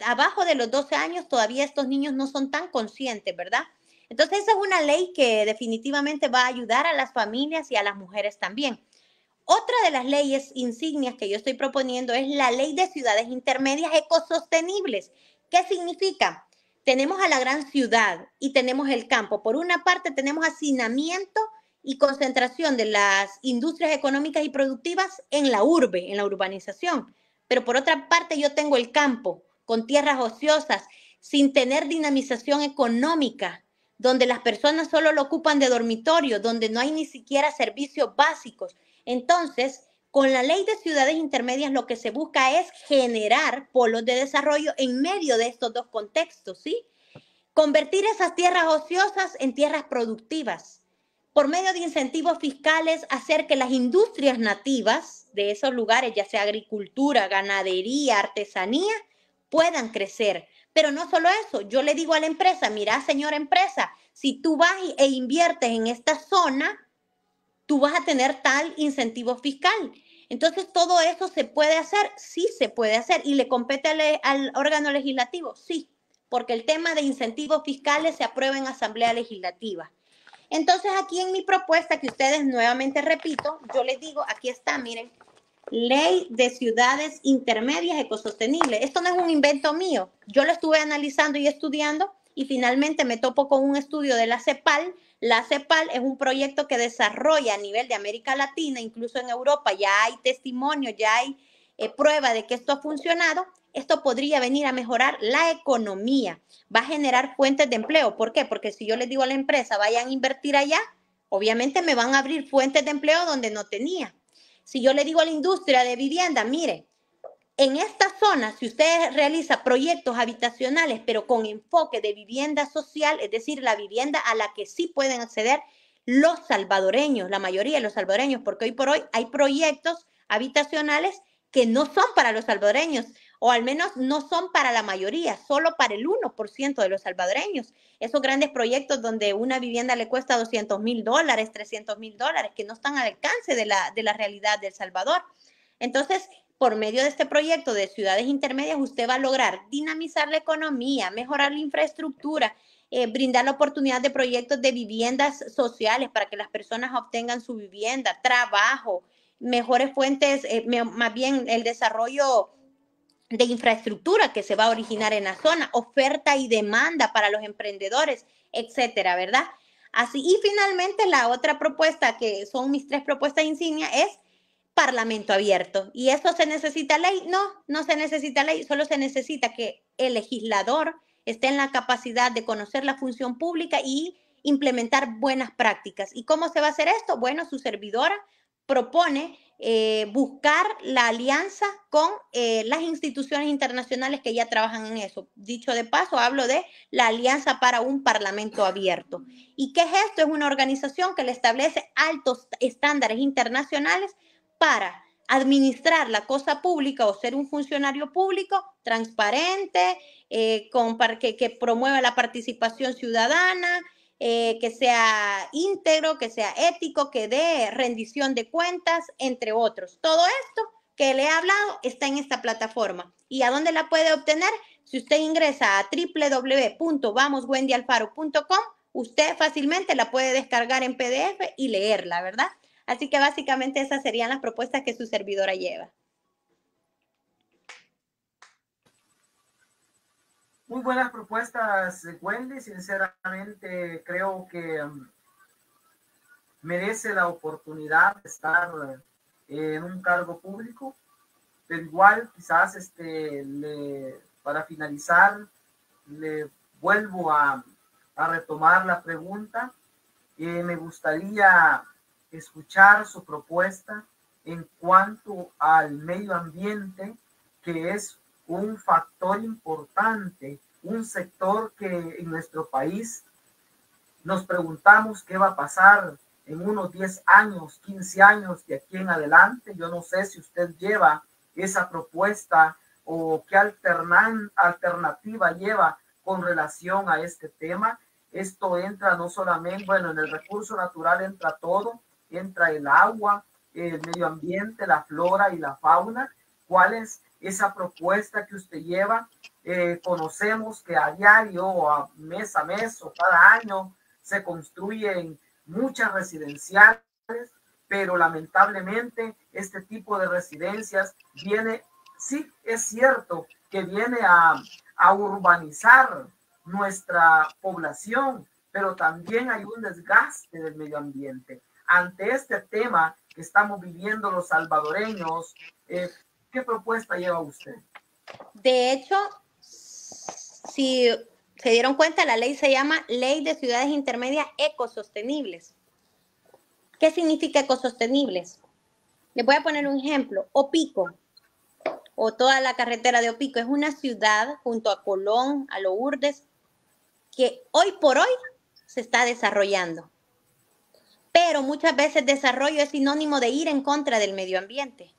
abajo de los 12 años todavía estos niños no son tan conscientes, ¿verdad? Entonces esa es una ley que definitivamente va a ayudar a las familias y a las mujeres también. Otra de las leyes insignias que yo estoy proponiendo es la Ley de Ciudades Intermedias Ecosostenibles. ¿Qué significa? Tenemos a la gran ciudad y tenemos el campo. Por una parte tenemos hacinamiento y concentración de las industrias económicas y productivas en la urbe, en la urbanización. Pero por otra parte yo tengo el campo con tierras ociosas, sin tener dinamización económica, donde las personas solo lo ocupan de dormitorio, donde no hay ni siquiera servicios básicos. Entonces, con la Ley de Ciudades Intermedias lo que se busca es generar polos de desarrollo en medio de estos dos contextos, ¿sí? Convertir esas tierras ociosas en tierras productivas. Por medio de incentivos fiscales, hacer que las industrias nativas de esos lugares, ya sea agricultura, ganadería, artesanía, puedan crecer. Pero no solo eso, yo le digo a la empresa, mira, señora empresa, si tú vas e inviertes en esta zona, tú vas a tener tal incentivo fiscal. Entonces, ¿todo eso se puede hacer? Sí, se puede hacer. ¿Y le compete al órgano legislativo? Sí, porque el tema de incentivos fiscales se aprueba en Asamblea Legislativa. Entonces, aquí en mi propuesta, que ustedes nuevamente repito, yo les digo, aquí está, miren, Ley de Ciudades Intermedias Ecosostenibles. Esto no es un invento mío. Yo lo estuve analizando y estudiando y finalmente me topo con un estudio de la CEPAL. La CEPAL es un proyecto que desarrolla a nivel de América Latina, incluso en Europa ya hay testimonio, ya hay prueba de que esto ha funcionado. Esto podría venir a mejorar la economía, va a generar fuentes de empleo. ¿Por qué? Porque si yo les digo a la empresa, vayan a invertir allá, obviamente me van a abrir fuentes de empleo donde no tenía. Si yo le digo a la industria de vivienda, mire, en esta zona, si usted realiza proyectos habitacionales, pero con enfoque de vivienda social, es decir, la vivienda a la que sí pueden acceder los salvadoreños, la mayoría de los salvadoreños, porque hoy por hoy hay proyectos habitacionales que no son para los salvadoreños. o al menos no son para la mayoría, solo para el 1% de los salvadoreños. Esos grandes proyectos donde una vivienda le cuesta $200,000, $300,000, que no están al alcance de la realidad de El Salvador. Entonces, por medio de este proyecto de ciudades intermedias, usted va a lograr dinamizar la economía, mejorar la infraestructura, brindar la oportunidad de proyectos de viviendas sociales para que las personas obtengan su vivienda, trabajo, mejores fuentes, más bien el desarrollo de infraestructura que se va a originar en la zona, oferta y demanda para los emprendedores, etcétera, ¿verdad? Así, y finalmente la otra propuesta, que son mis 3 propuestas insignia, es parlamento abierto. ¿Y eso se necesita ley? No, no se necesita ley, solo se necesita que el legislador esté en la capacidad de conocer la función pública y implementar buenas prácticas. ¿Y cómo se va a hacer esto? Bueno, su servidora propone buscar la alianza con las instituciones internacionales que ya trabajan en eso. Dicho de paso, hablo de la Alianza para un Parlamento Abierto. ¿Y qué es esto? Es una organización que le establece altos estándares internacionales para administrar la cosa pública o ser un funcionario público transparente, que promueva la participación ciudadana, que sea íntegro, que sea ético, que dé rendición de cuentas, entre otros. Todo esto que le he hablado está en esta plataforma. ¿Y a dónde la puede obtener? Si usted ingresa a www.vamoswendyalfaro.com, usted fácilmente la puede descargar en PDF y leerla, ¿verdad? Así que básicamente esas serían las propuestas que su servidora lleva. Muy buenas propuestas, Wendy. Sinceramente creo que merece la oportunidad de estar en un cargo público, pero igual quizás para finalizar le vuelvo a retomar la pregunta. Me gustaría escuchar su propuesta en cuanto al medio ambiente, que es un factor importante, un sector que en nuestro país nos preguntamos qué va a pasar en unos 10 años, 15 años de aquí en adelante. Yo no sé si usted lleva esa propuesta o qué alternativa lleva con relación a este tema. Esto entra no solamente, bueno, en el recurso natural entra todo, entra el agua, el medio ambiente, la flora y la fauna. ¿Cuál es esa propuesta que usted lleva? Conocemos que a diario, o a mes o cada año se construyen muchas residenciales, pero lamentablemente este tipo de residencias viene, sí es cierto que viene a urbanizar nuestra población, pero también hay un desgaste del medio ambiente. Ante este tema que estamos viviendo los salvadoreños, ¿qué propuesta lleva usted? De hecho, si se dieron cuenta, la ley se llama Ley de Ciudades Intermedias Ecosostenibles. ¿Qué significa ecosostenibles? Les voy a poner un ejemplo. Opico, o toda la carretera de Opico, es una ciudad junto a Colón, a Lourdes, que hoy por hoy se está desarrollando. Pero muchas veces desarrollo es sinónimo de ir en contra del medio ambiente.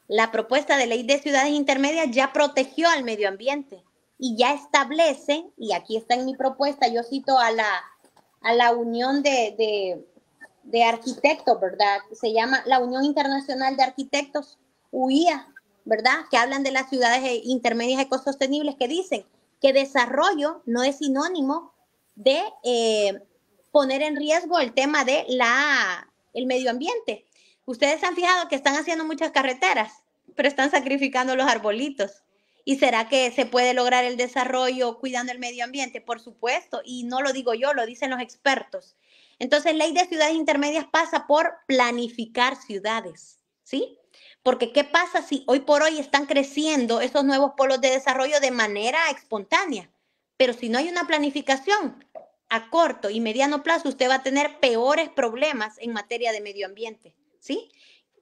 La propuesta de ley de ciudades intermedias ya protegió al medio ambiente y ya establece, y aquí está en mi propuesta, yo cito a la Unión de Arquitectos, ¿verdad? Se llama la Unión Internacional de Arquitectos, UIA, ¿verdad? Que hablan de las ciudades intermedias ecosostenibles, que dicen que desarrollo no es sinónimo de poner en riesgo el tema de el medio ambiente. Ustedes han fijado que están haciendo muchas carreteras, pero están sacrificando los arbolitos. ¿Y será que se puede lograr el desarrollo cuidando el medio ambiente? Por supuesto, y no lo digo yo, lo dicen los expertos. Entonces, ley de ciudades intermedias pasa por planificar ciudades, ¿sí? Porque ¿qué pasa si hoy por hoy están creciendo esos nuevos polos de desarrollo de manera espontánea? Pero si no hay una planificación a corto y mediano plazo, usted va a tener peores problemas en materia de medio ambiente, ¿sí?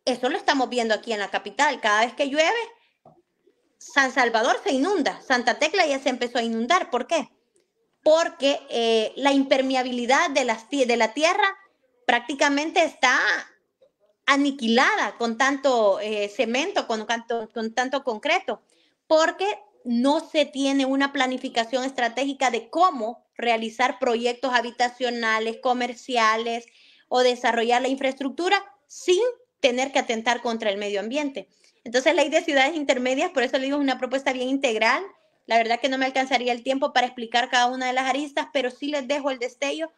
Eso lo estamos viendo aquí en la capital. Cada vez que llueve, San Salvador se inunda. Santa Tecla ya se empezó a inundar. ¿Por qué? Porque la impermeabilidad de la tierra prácticamente está aniquilada con tanto cemento, con tanto concreto. porque no se tiene una planificación estratégica de cómo realizar proyectos habitacionales, comerciales o desarrollar la infraestructura sin tener que atentar contra el medio ambiente. Entonces, Ley de Ciudades Intermedias, por eso le digo, es una propuesta bien integral. La verdad que no me alcanzaría el tiempo para explicar cada una de las aristas, pero sí les dejo el destello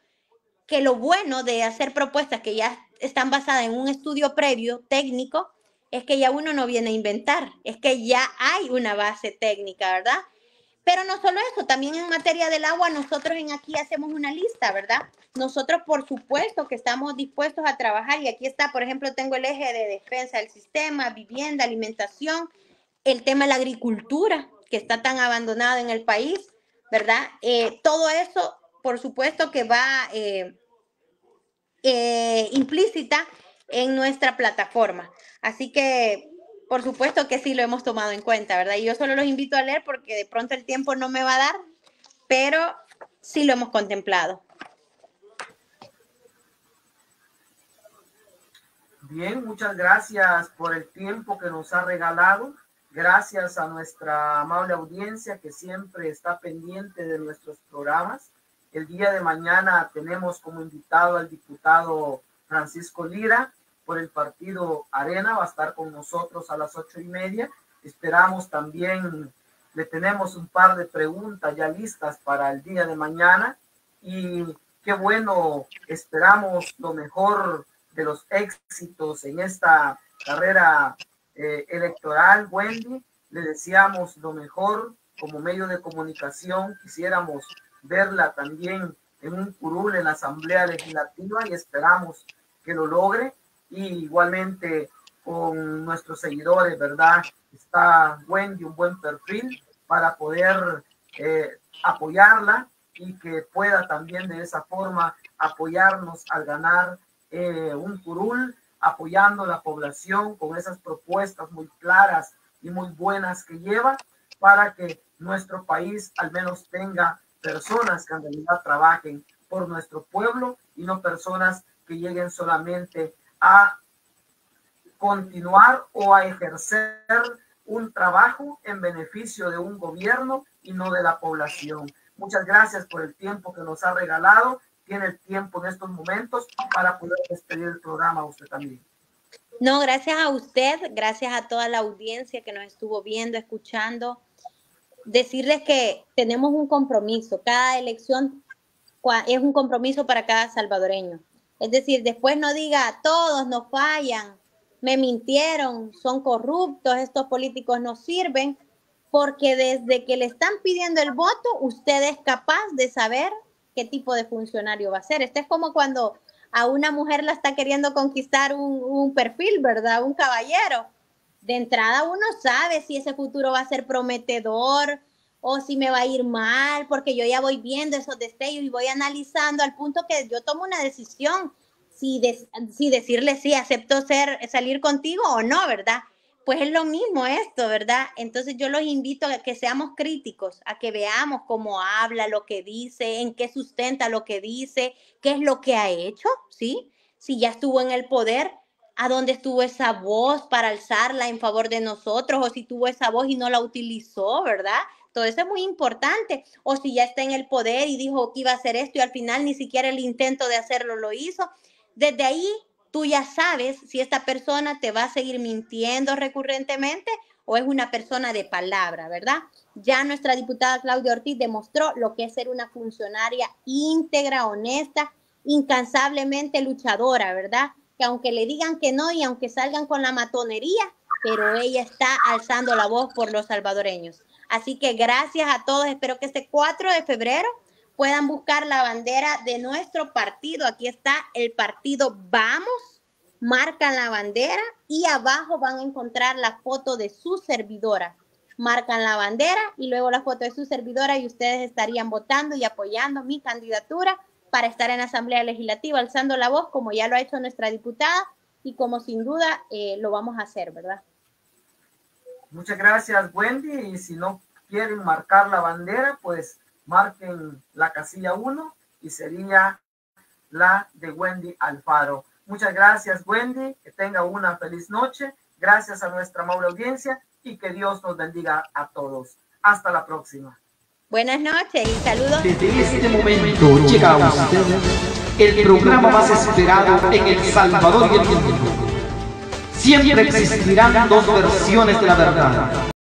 que lo bueno de hacer propuestas que ya están basadas en un estudio previo técnico es que ya uno no viene a inventar, es que ya hay una base técnica, ¿verdad? Pero no solo eso, también en materia del agua, nosotros en aquí hacemos una lista, ¿verdad? Nosotros, por supuesto, que estamos dispuestos a trabajar, y aquí está, por ejemplo, tengo el eje de defensa del sistema, vivienda, alimentación, el tema de la agricultura, que está tan abandonada en el país, ¿verdad? Todo eso, por supuesto, que va implícita en nuestra plataforma. Así que, por supuesto que sí lo hemos tomado en cuenta, ¿verdad? Y yo solo los invito a leer porque de pronto el tiempo no me va a dar, pero sí lo hemos contemplado. Bien, muchas gracias por el tiempo que nos ha regalado. Gracias a nuestra amable audiencia que siempre está pendiente de nuestros programas. El día de mañana tenemos como invitado al diputado Francisco Lira por el partido Arena. Va a estar con nosotros a las 8:30. Esperamos también, le tenemos un par de preguntas ya listas para el día de mañana. Y qué bueno, esperamos lo mejor de los éxitos en esta carrera electoral, Wendy. Le deseamos lo mejor como medio de comunicación. Quisiéramos verla también en un curul en la Asamblea Legislativa y esperamos que lo logre. Y igualmente con nuestros seguidores, ¿verdad? Está Wendy, un buen perfil para poder apoyarla y que pueda también de esa forma apoyarnos al ganar un curul, apoyando a la población con esas propuestas muy claras y muy buenas que lleva para que nuestro país al menos tenga personas que en realidad trabajen por nuestro pueblo y no personas que lleguen solamente a continuar o a ejercer un trabajo en beneficio de un gobierno y no de la población. Muchas gracias por el tiempo que nos ha regalado. Tiene el tiempo en estos momentos para poder despedir el programa a usted también. No, gracias a usted, gracias a toda la audiencia que nos estuvo viendo, escuchando. Decirles que tenemos un compromiso, cada elección es un compromiso para cada salvadoreño. Es decir, después no diga, todos nos fallan, me mintieron, son corruptos, estos políticos no sirven, porque desde que le están pidiendo el voto, usted es capaz de saber qué tipo de funcionario va a ser. Esto es como cuando a una mujer la está queriendo conquistar un perfil, ¿verdad? Un caballero. De entrada uno sabe si ese futuro va a ser prometedor o si me va a ir mal, porque yo ya voy viendo esos destellos y voy analizando al punto que yo tomo una decisión si decirle sí, acepto salir contigo o no, ¿verdad? Pues es lo mismo esto, ¿verdad? Entonces yo los invito a que seamos críticos, a que veamos cómo habla, lo que dice, en qué sustenta lo que dice, qué es lo que ha hecho, ¿sí? Si ya estuvo en el poder, ¿a dónde estuvo esa voz para alzarla en favor de nosotros? O si tuvo esa voz y no la utilizó, ¿verdad? Todo eso es muy importante. O si ya está en el poder y dijo que iba a hacer esto y al final ni siquiera el intento de hacerlo lo hizo. Desde ahí tú ya sabes si esta persona te va a seguir mintiendo recurrentemente o es una persona de palabra, ¿verdad? Ya nuestra diputada Claudia Ortiz demostró lo que es ser una funcionaria íntegra, honesta, incansablemente luchadora, ¿verdad? Que aunque le digan que no y aunque salgan con la matonería, pero ella está alzando la voz por los salvadoreños. Así que gracias a todos. Espero que este 4 de febrero puedan buscar la bandera de nuestro partido. Aquí está el partido Vamos. Marcan la bandera y abajo van a encontrar la foto de su servidora. Marcan la bandera y luego la foto de su servidora y ustedes estarían votando y apoyando mi candidatura para estar en la Asamblea Legislativa, alzando la voz como ya lo ha hecho nuestra diputada y como sin duda lo vamos a hacer, ¿verdad? Muchas gracias, Wendy. Y si no quieren marcar la bandera, pues marquen la casilla 1 y sería la de Wendy Alfaro. Muchas gracias, Wendy. Que tenga una feliz noche. Gracias a nuestra amable audiencia y que Dios nos bendiga a todos. Hasta la próxima. Buenas noches y saludos. Desde este momento llega a usted el programa más esperado en El Salvador y el mundo. Siempre existirán dos versiones de la verdad.